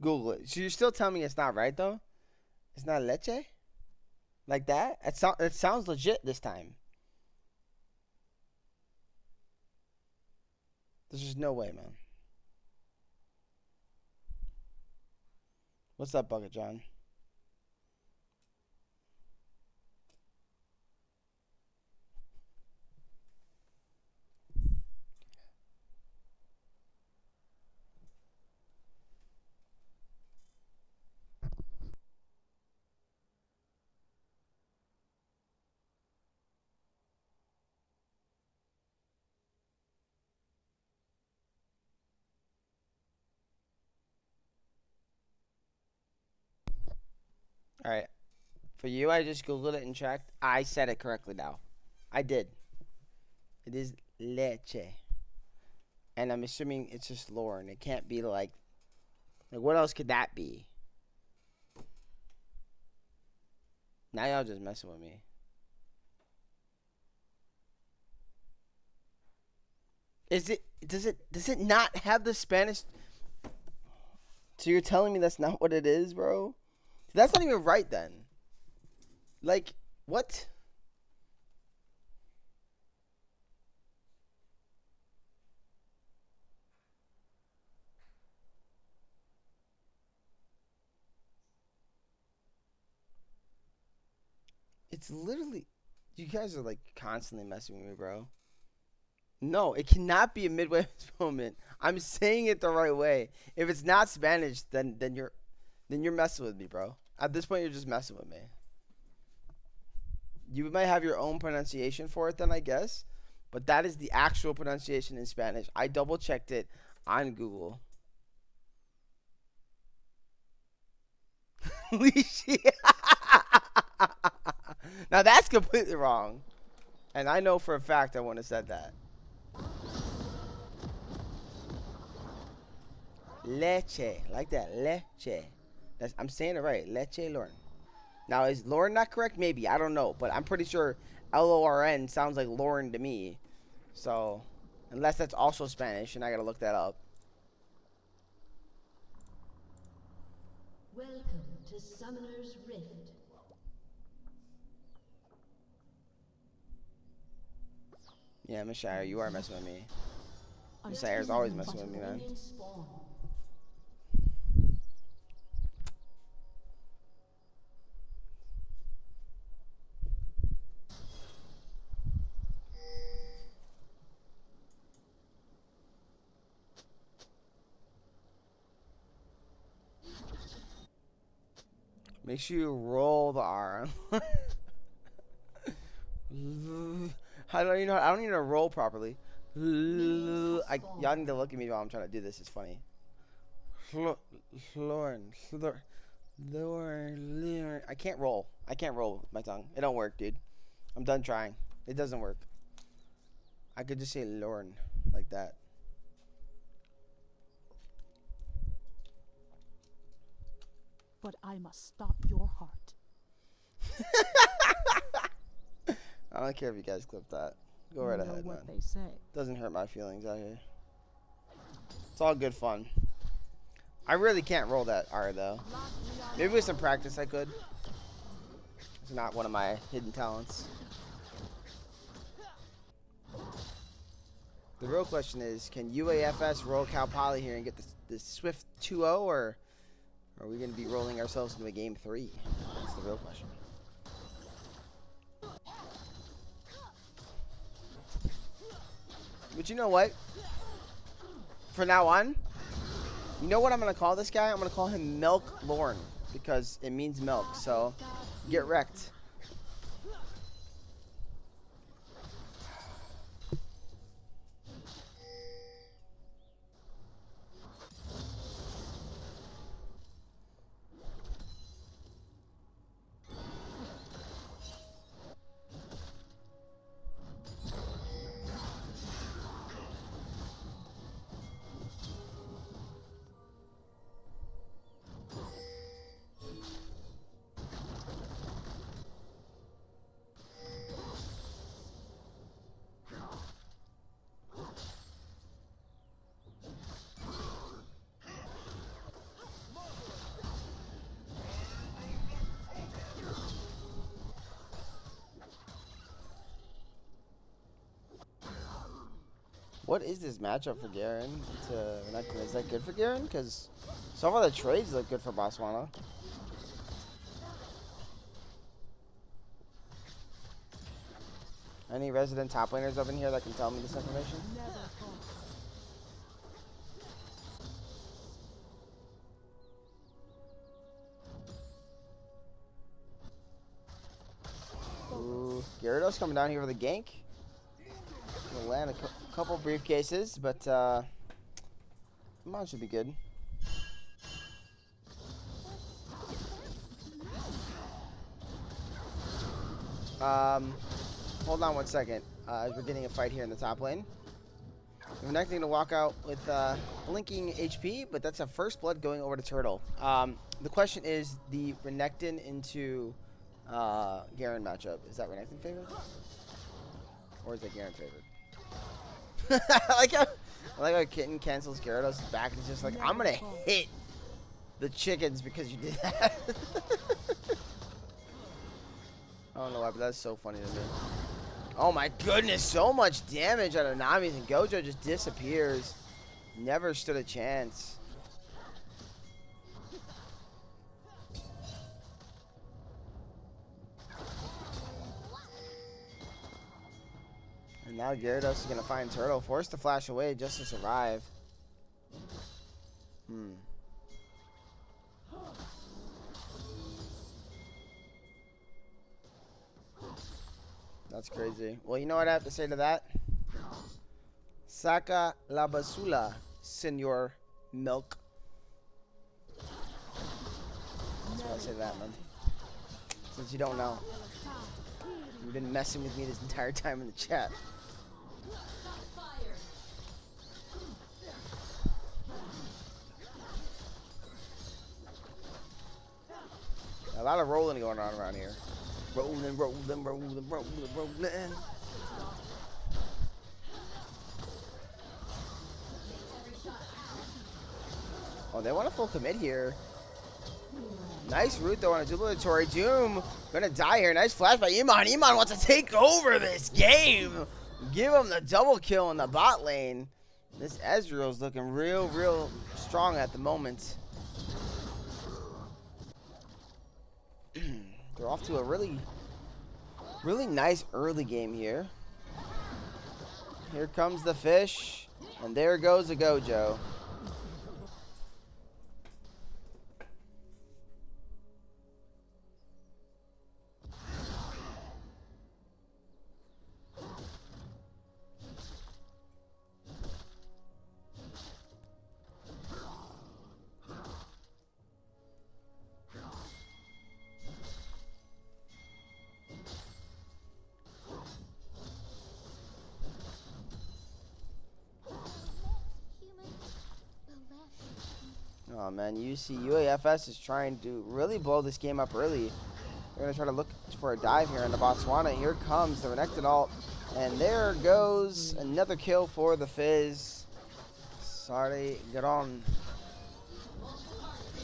Google it. So you're still telling me it's not right though? It's not leche? Like that? It sounds legit this time. There's just no way, man. What's up, Bucket John? All right. For you, I just Googled it and checked. I said it correctly now. I did. It is leche. And I'm assuming it's just Lauren. It can't be like what else could that be? Now y'all just messing with me. Does it not have the Spanish? So you're telling me that's not what it is, bro? That's not even right then. Like, what? It's literally, you guys are like constantly messing with me, bro. No, it cannot be a Midwest moment. I'm saying it the right way. If it's not Spanish, then you're messing with me, bro. At this point, you're just messing with me. You might have your own pronunciation for it then, I guess. But that is the actual pronunciation in Spanish. I double checked it on Google. Leashy. Now that's completely wrong. And I know for a fact I wouldn't have said that. Leche. Like that. Leche. I'm saying it right. Leche Lauren. Now, is Lauren not correct? Maybe. I don't know. But I'm pretty sure L-O-R-N sounds like Lauren to me. So, unless that's also Spanish, and I gotta look that up. Welcome to Summoner's Rift. Yeah, Miss Shire, you are messing with me. Miss Shire's always messing with me, man. Make sure you roll the R. How do you know? I don't need to roll properly. Y'all need to look at me while I'm trying to do this. It's funny. Lauren. I can't roll. I can't roll with my tongue. It don't work, dude. I'm done trying. It doesn't work. I could just say Lauren like that. But I must stop your heart. I don't care if you guys clip that. Go right ahead, what man. They say. Doesn't hurt my feelings out here. It's all good fun. I really can't roll that R though. Maybe with some practice I could. It's not one of my hidden talents. The real question is, can UAFS roll Cal Poly here and get the Swift 2-0, or are we going to be rolling ourselves into a game 3? That's the real question. But you know what? For now on, you know what I'm going to call this guy? I'm going to call him Milk Lorne, because it means milk. So, get wrecked. What is this matchup for Garen? Is that good for Garen? Because some of the trades look good for Botswana. Any resident top laners up in here that can tell me this information? Ooh, Gyarados coming down here with a gank. Gonna land a couple briefcases, but mine should be good. Hold on one second. We're getting a fight here in the top lane. We're not going to walk out with blinking HP, but that's a first blood going over to Turtle. The question is the Renekton into Garen matchup. Is that Renekton favored? Or is it Garen favored? I like how Kitten cancels Gyarados back and he's just like, I'm going to hit the chickens because you did that. I don't know why, but that's so funny to me. Oh my goodness, so much damage out of Nami's, and Gojo just disappears. Never stood a chance. And now Gyarados is going to find Turtle, forced to flash away just to survive. That's crazy. Well, you know what I have to say to that? Saca la basura. Senor Milk. That's why I say that, man. Since you don't know. You've been messing with me this entire time in the chat. A lot of rolling going on around here. Rolling, rolling, rolling, rolling, rolling. Oh, they want a full commit here. Nice root though on a jubilatory. Doom gonna die here. Nice flash by Iman. Iman wants to take over this game. Give him the double kill in the bot lane. This Ezreal's looking real strong at the moment. They're off to a really nice early game here. Here comes the fish, and there goes the Gojo. Oh man, you see UAFS is trying to really blow this game up early. They're going to try to look for a dive here in the Botswana. Here comes the Renekton ult. And there goes another kill for the Fizz. Sorry, get on.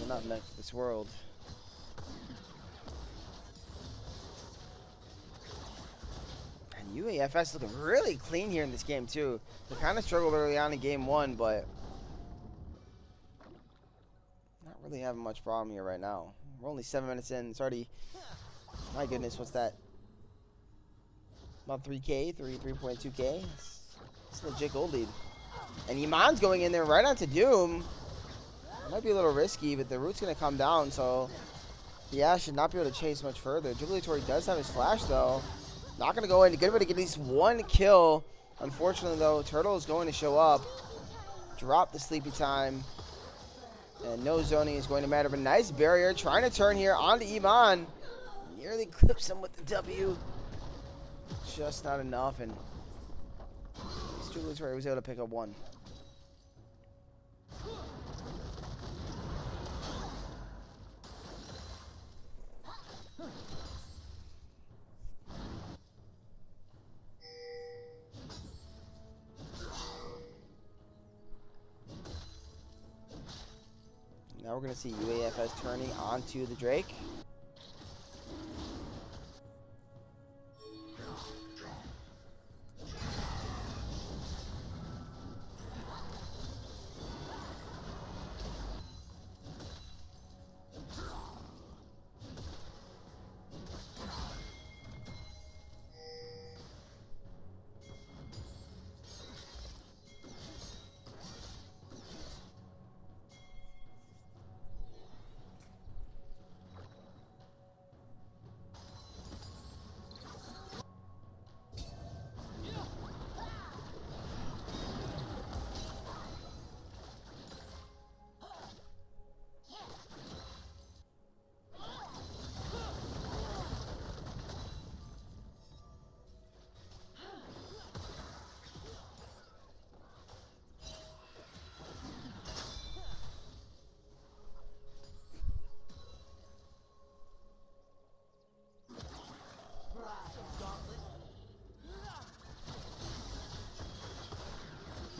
We're not meant for this world. And UAFS looking really clean here in this game too. They kind of struggled early on in game 1, but not really having much problem here right now. We're only 7 minutes in. It's already, my goodness, what's that? About 3K, 3.2K. It's a legit gold lead. And Iman's going in there right onto Doom. Might be a little risky, but the root's going to come down, so yeah, should not be able to chase much further. Jubilatory does have his flash, though. Not going to go in. Good way to get at least one kill. Unfortunately, though, Turtle is going to show up. Drop the sleepy time. And no zoning is going to matter. But nice barrier. Trying to turn here onto Iman. Nearly clips him with the W. Just not enough. And Jubilatory was able to pick up one. Now we're going to see UAFS turning onto the Drake.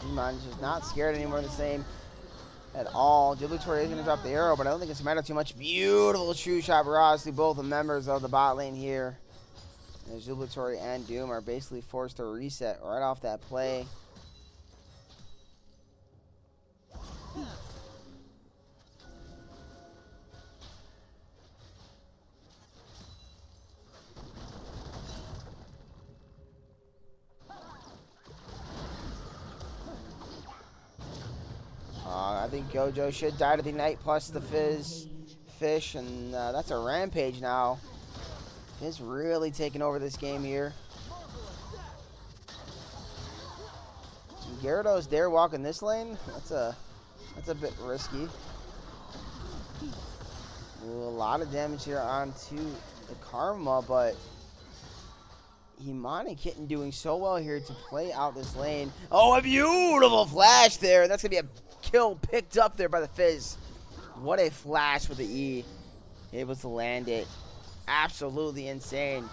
Iman's just not scared anymore the same at all. Jubilatory is going to drop the arrow, but I don't think it's a matter too much. Beautiful true shot barrage to both the members of the bot lane here. And Jubilatory and Doom are basically forced to reset right off that play. I think Gojo should die to the Ignite plus the fish, and that's a rampage now. Fizz really taking over this game here. Gyarados dare walk in this lane? That's a bit risky. Ooh, a lot of damage here onto the Karma, but Imani Kitten doing so well here to play out this lane. Oh, a beautiful flash there. That's going to be a kill picked up there by the Fizz. What a flash with the E. Able to land it. Absolutely insane.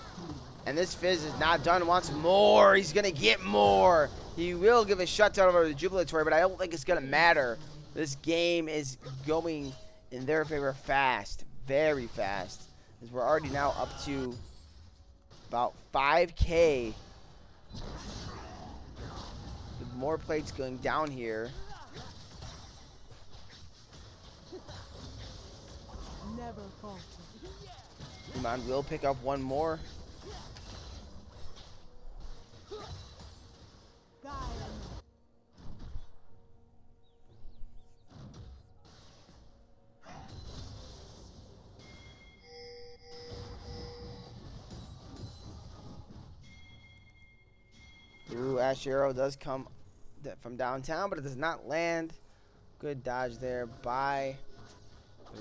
And this Fizz is not done. Wants more. He's going to get more. He will give a shutdown over the Jubilatory, but I don't think it's going to matter. This game is going in their favor fast. Very fast. As we're already now up to about 5K. With more plates going down here. Never falter. Iman will pick up one more. Ooh, Ash Arrow does come from downtown, but it does not land. Good dodge there by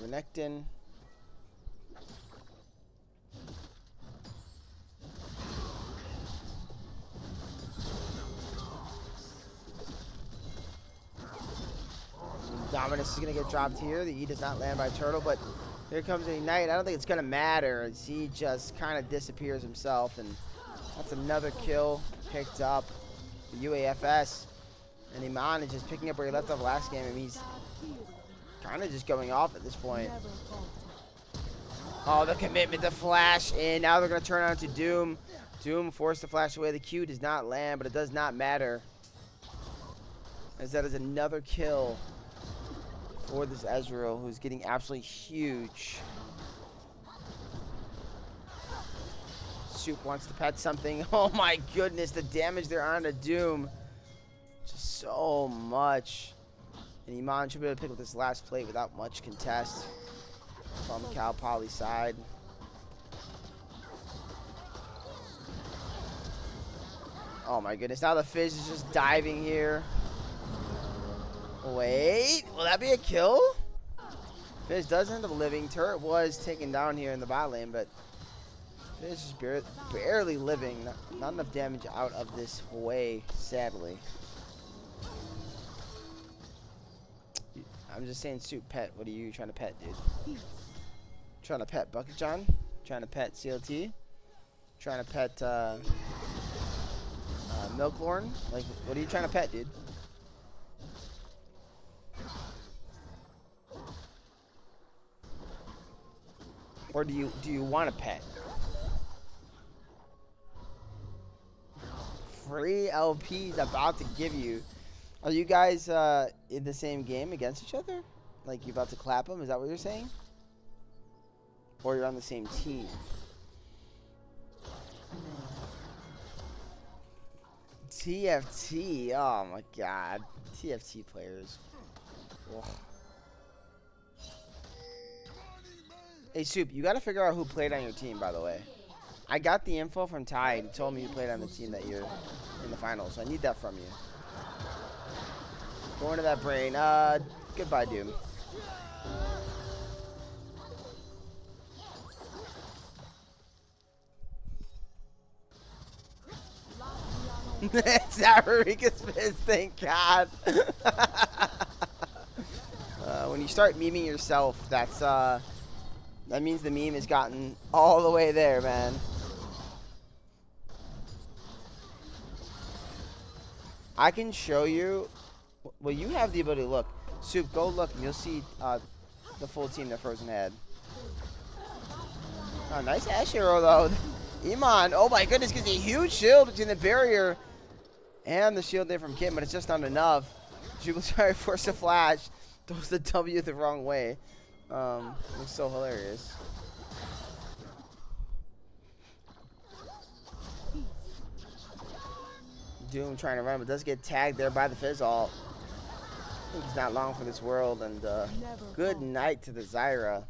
Renekton. Dominus is going to get dropped here. The E does not land by Turtle, but here comes the Ignite. I don't think it's going to matter as he just kind of disappears himself, and that's another kill picked up. The UAFS. And Iman is just picking up where he left off last game, and he's kind of just going off at this point. Oh, the commitment to flash in. Now they're going to turn on to Doom. Doom forced to flash away. The Q does not land, but it does not matter, as that is another kill for this Ezreal, who's getting absolutely huge. Soup wants to pet something. Oh my goodness, the damage they're on to Doom. Just so much. And Iman should be able to pick up this last plate without much contest from Cal Poly's side. Oh my goodness, now the Fizz is just diving here. Wait, will that be a kill? Fizz does end up living. Turret was taken down here in the bot lane, but Fizz is barely living. Not enough damage out of this way, sadly. I'm just saying, Soup pet. What are you trying to pet, dude? Trying to pet Bucket John? Trying to pet CLT? Trying to pet Milklorn? Like, what are you trying to pet, dude? Or do you want a pet? Free LP's about to give you. Are you guys in the same game against each other? Like, you about to clap them? Is that what you're saying? Or you're on the same team? TFT. Oh my god. TFT players. Ugh. Hey, Soup, you got to figure out who played on your team, by the way. I got the info from Ty. He told me you played on the team that you're in the finals, so I need that from you. Going to that brain. Goodbye, Doom. It's Arika's Fizz, thank God. When you start memeing yourself, that's that means the meme has gotten all the way there, man. I can show you. Well, you have the ability to look. Soup, go look, and you'll see the full team that Frozen had. Oh, nice Ash Arrow, though. Iman, oh my goodness, gets a huge shield between the barrier and the shield there from Kitten, but it's just not enough. Jubilatory forced a flash. Throws the W the wrong way. Looks so hilarious. Doom trying to run, but does get tagged there by the Fizz ult. I think he's not long for this world, and good night to the Zyra.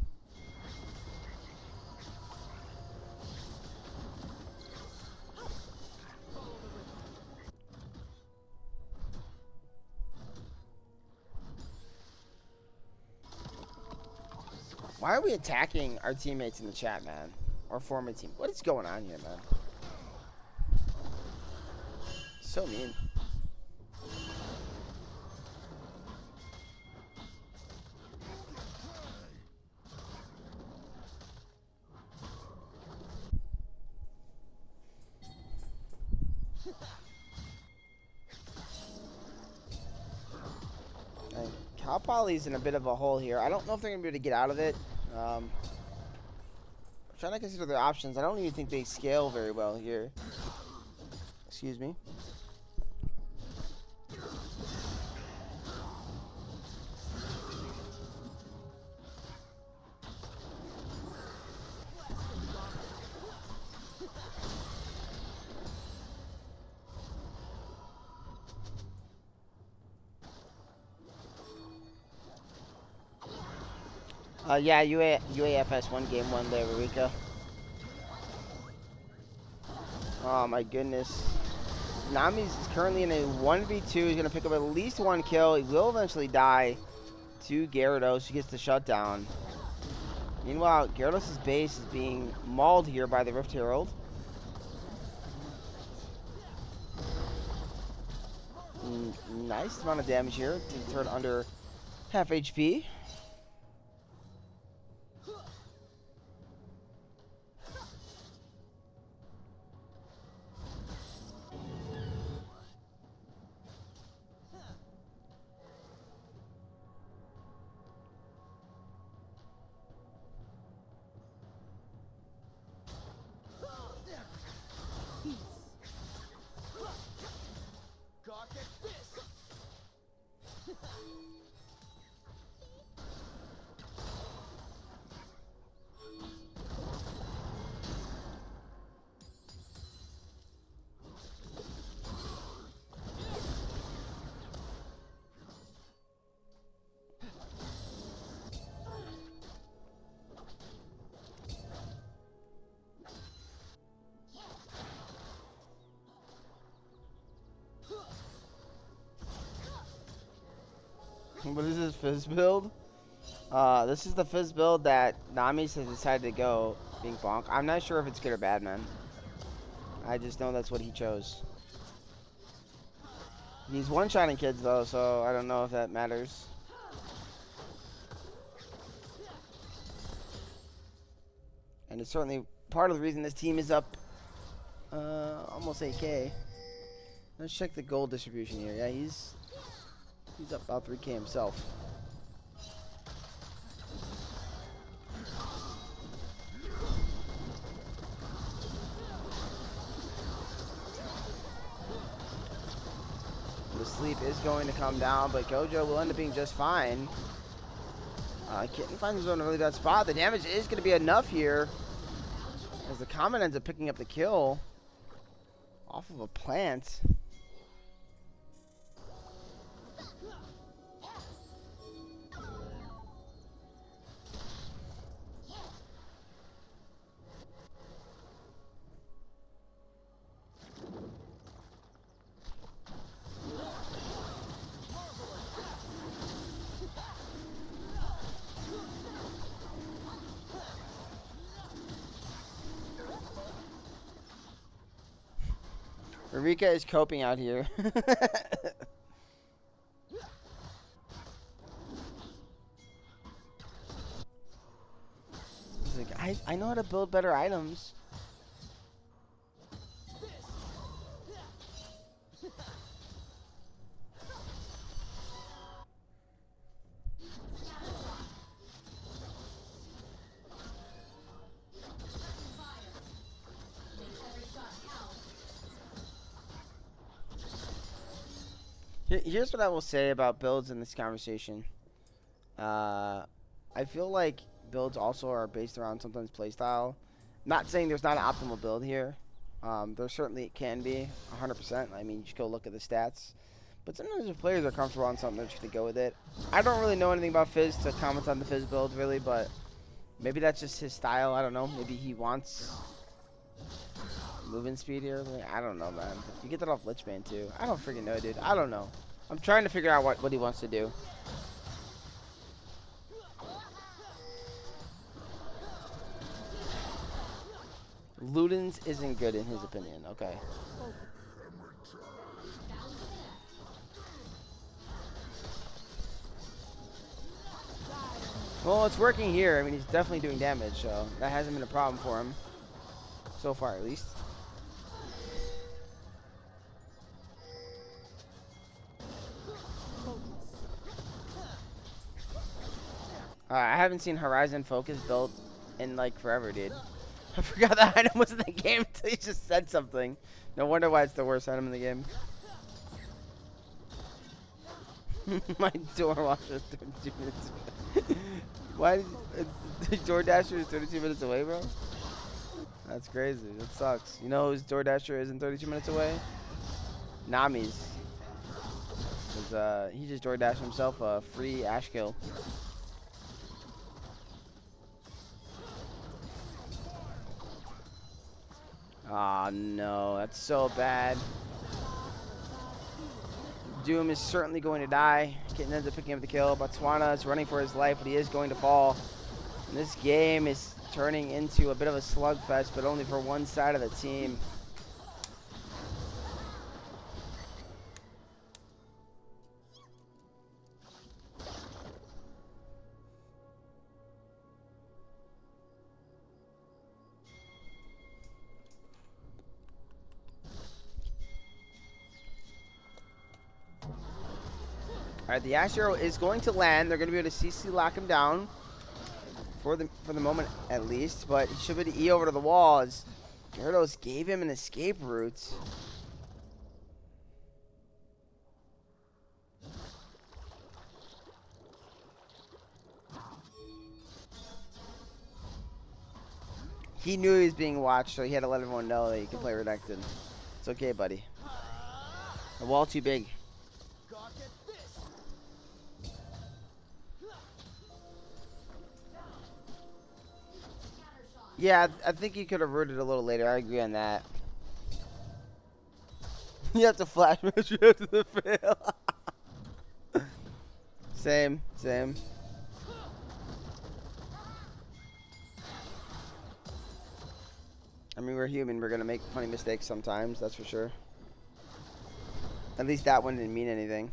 Why are we attacking our teammates in the chat, man? Or former team? What is going on here, man? So mean. Cal Poly's in a bit of a hole here. I don't know if they're going to be able to get out of it. I'm trying to consider their options. I don't even think they scale very well here. Excuse me. Yeah, UAFS won game 1 there, Rika. Oh my goodness. Nami's currently in a 1v2. He's going to pick up at least 1 kill. He will eventually die to Gyarados, who gets the shutdown. Meanwhile, Gyarados' base is being mauled here by the Rift Herald. Nice amount of damage here. Team turret under half HP. What is this Fizz build? This is the Fizz build that Nami's has decided to go being bonk. I'm not sure if it's good or bad, man. I just know that's what he chose. He's one-shotting kids, though, so I don't know if that matters. And it's certainly part of the reason this team is up almost 8K. Let's check the gold distribution here. Yeah, he's up about 3K himself. The sleep is going to come down, but Gojo will end up being just fine. Kitten finds his own in a really bad spot. The damage is going to be enough here, as the Comet ends up picking up the kill off of a plant. Rika is coping out here. He's like, I know how to build better items. Here's what I will say about builds in this conversation. I feel like builds also are based around sometimes playstyle. Not saying there's not an optimal build here. There certainly can be, 100%. I mean, you just go look at the stats. But sometimes if players are comfortable on something, they're just going to go with it. I don't really know anything about Fizz to comment on the Fizz build, really, but maybe that's just his style. I don't know. Maybe he wants moving speed here. I don't know, man. You get that off Lichbane, too. I don't freaking know, dude. I don't know. I'm trying to figure out what he wants to do. Ludens isn't good in his opinion. Okay. Well, it's working here. I mean, he's definitely doing damage, so that hasn't been a problem for him. So far, at least. I haven't seen Horizon Focus built in, like, forever, dude. I forgot that item was in the game until you just said something. No wonder why it's the worst item in the game. My door washer is 32 minutes away. Why did the DoorDasher is 32 minutes away, bro? That's crazy. That sucks. You know whose DoorDasher isn't 32 minutes away? Nami's. He just DoorDashed himself a free Ash kill. Aw, no. That's so bad. Doom is certainly going to die. Kitten ends up picking up the kill. Botswana is running for his life, but he is going to fall. And this game is turning into a bit of a slugfest, but only for one side of the team. All right, the Ash Arrow is going to land. They're going to be able to CC lock him down for the moment at least, but he should be able to E over to the wall as Gyarados gave him an escape route. He knew he was being watched, so he had to let everyone know that he could play Redacted. It's okay, buddy. The wall too big. Yeah, I think he could have rooted a little later. I agree on that. You have to flash match after the fail. Same. I mean, we're human. We're going to make funny mistakes sometimes, that's for sure. At least that one didn't mean anything.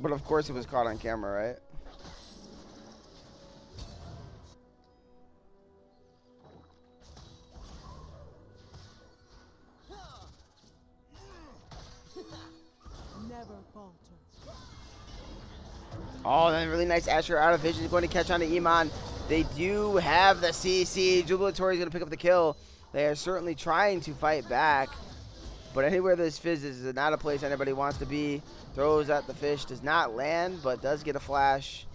But of course it was caught on camera, right? Oh, then really nice Asher out of vision, going to catch on to Iman. They do have the CC. Jubilatory is going to pick up the kill. They are certainly trying to fight back. But anywhere this Fizz is not a place anybody wants to be. Throws at the fish, does not land, but does get a flash.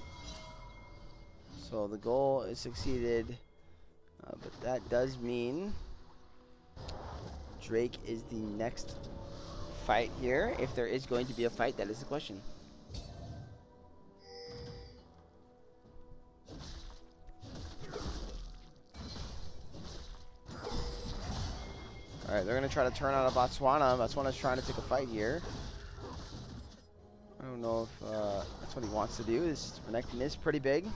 So the goal is succeeded. But that does mean Drake is the next fight here. If there is going to be a fight, that is the question. Alright, they're going to try to turn out a Botswana. Botswana's trying to take a fight here. I don't know if that's what he wants to do. This Renekton is pretty big.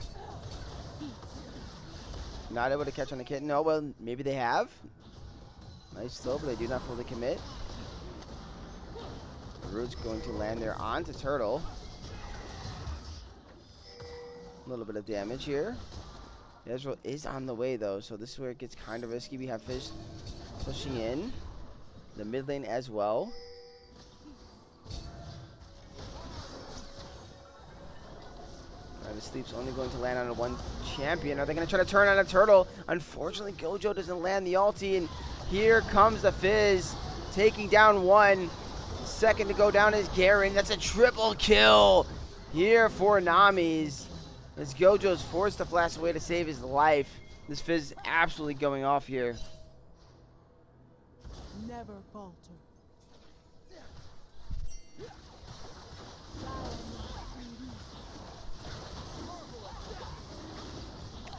Not able to catch on the kitten. No, well, maybe they have. Nice throw, but they do not fully commit. The root's going to land there onto Turtle. A little bit of damage here. Ezreal is on the way, though, so this is where it gets kind of risky. We have Fish pushing in the mid lane as well. The sleep's only going to land on one champion. Are they going to try to turn on a Turtle? Unfortunately, Gojo doesn't land the ulti, and here comes the Fizz, taking down one. Second to go down is Garen. That's a triple kill here for Nami's. As Gojo's forced to flash away to save his life. This Fizz is absolutely going off here. Never falter.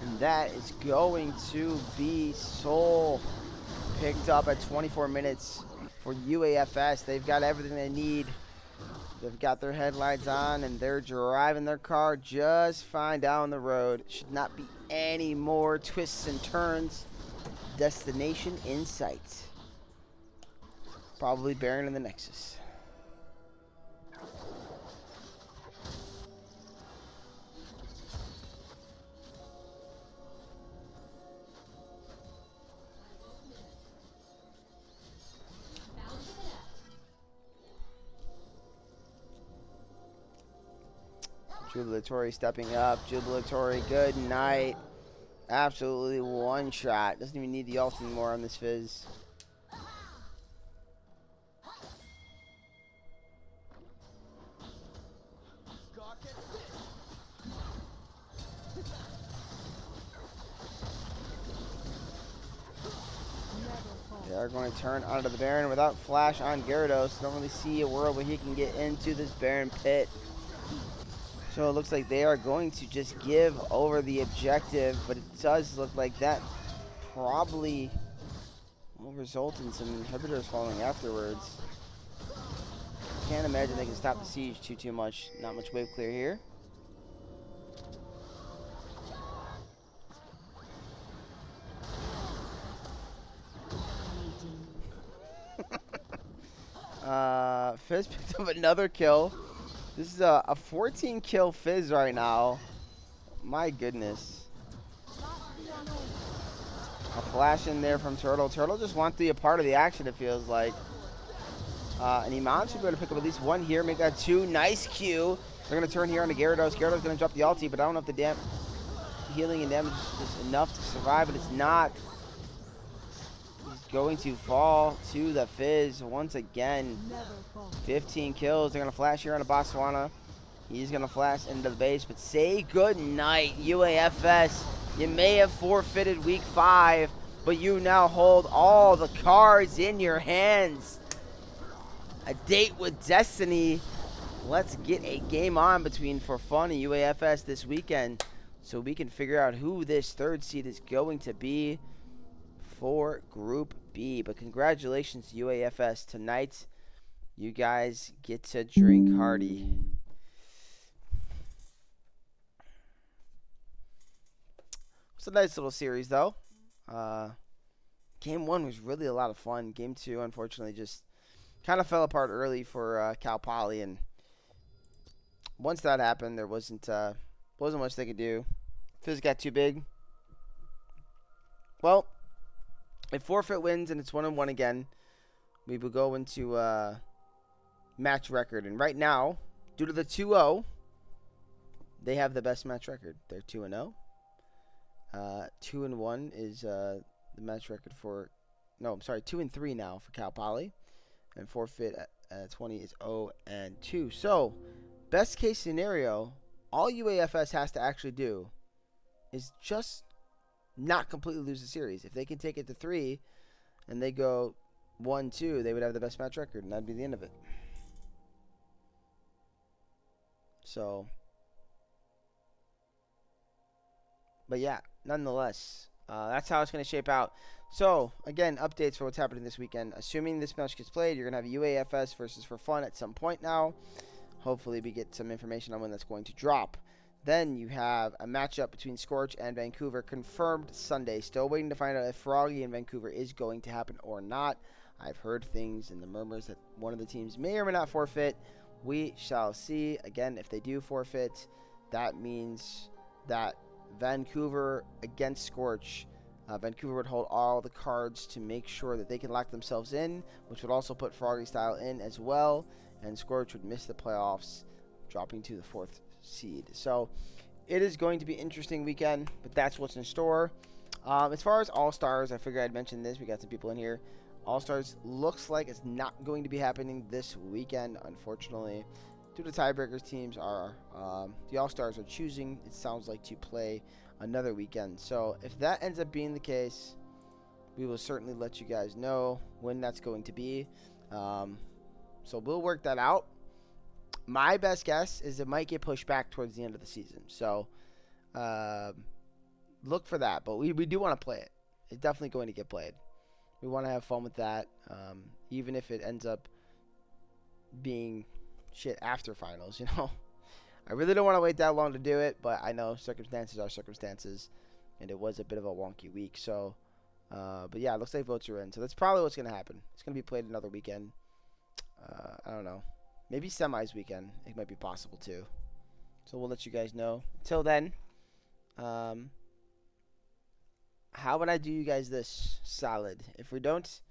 And that is going to be Soul picked up at 24 minutes for UAFS. They've got everything they need. They've got their headlights on and they're driving their car just fine down the road. Should not be any more twists and turns. Destination in sight. Probably Baron in the Nexus. Jubilatory stepping up. Jubilatory, good night. Absolutely one shot. Doesn't even need the ult anymore on this Fizz. They are going to turn onto the Baron without flash on Gyarados. Don't really see a world where he can get into this Baron pit. So it looks like they are going to just give over the objective, but it does look like that probably will result in some inhibitors falling afterwards. Can't imagine they can stop the siege too much. Not much wave clear here. Fizz picked up another kill. This is a 14 kill Fizz right now. My goodness. A flash in there from Turtle. Turtle just wants to be a part of the action, it feels like. And Iman should be able to pick up at least one here, make that two. Nice Q. They're going to turn here onto Gyarados. Gyarados going to drop the ulti, but I don't know if the healing and damage is enough to survive, but it's not. He's going to fall to the Fizz once again. 15 kills. They're going to flash here on a Botswana. He's going to flash into the base, but say good night, UAFS. You may have forfeited week 5, but you now hold all the cards in your hands. A date with destiny. Let's get a game on between For Fun and UAFS this weekend so we can figure out who this 3rd seed is going to be for Group B. But congratulations to UAFS tonight. You guys get to drink hearty. It's a nice little series, though. Game 1 was really a lot of fun. Game 2, unfortunately, just kind of fell apart early for Cal Poly, and once that happened, there wasn't much they could do. Fizz got too big. Well, if Forfeit wins and it's 1-1 again, we will go into match record. And right now, due to the 2-0, they have the best match record. They're 2-0. 2-1 is the match record for. No, I'm sorry, 2-3 now for Cal Poly. And Forfeit at 20 is 0-2. So, best case scenario, all UAFS has to actually do is just not completely lose the series. If they can take it to 3 and they go 1-2, they would have the best match record, and that'd be the end of it. So, but yeah, nonetheless, that's how it's going to shape out. So, again, updates for what's happening this weekend. Assuming this match gets played, you're going to have UAFS versus For Fun at some point now. Hopefully we get some information on when that's going to drop. Then you have a matchup between Scorch and Vancouver confirmed Sunday. Still waiting to find out if Froggy in Vancouver is going to happen or not. I've heard things in the murmurs that one of the teams may or may not forfeit. We shall see. Again, if they do forfeit, that means that Vancouver against Scorch, Vancouver would hold all the cards to make sure that they can lock themselves in, which would also put Froggy Style in as well, and Scorch would miss the playoffs, dropping to the 4th seed. So it is going to be an interesting weekend, but that's what's in store. As far as All-Stars, I figured I'd mention this. We got some people in here. All-Stars looks like it's not going to be happening this weekend, unfortunately. Due to tiebreakers, teams are, the All-Stars are choosing, it sounds like, to play another weekend. So if that ends up being the case, we will certainly let you guys know when that's going to be. So we'll work that out. My best guess is it might get pushed back towards the end of the season. So look for that. But we do want to play it. It's definitely going to get played. We want to have fun with that. Even if it ends up being shit after finals, you know. I really don't want to wait that long to do it, but I know circumstances are circumstances. and it was a bit of a wonky week. So, but yeah, it looks like votes are in. So that's probably what's going to happen. It's going to be played another weekend. I don't know. Maybe semis weekend. It might be possible too. So we'll let you guys know. Till then, how would I do you guys this solid? If we don't,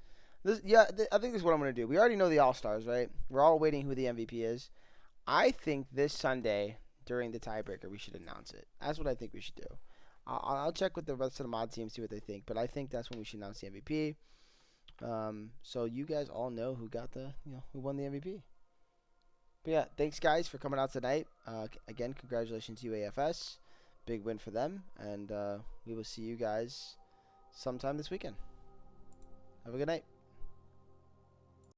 I think this is what I'm going to do. We already know the All-Stars, right? We're all waiting who the MVP is. I think this Sunday during the tiebreaker we should announce it. That's what I think we should do. I'll check with the rest of the mod team, see what they think, but I think that's when we should announce the MVP. So you guys all know who got who won the MVP. But yeah, thanks guys for coming out tonight. Again, congratulations UAFS. Big win for them, and we will see you guys sometime this weekend. Have a good night.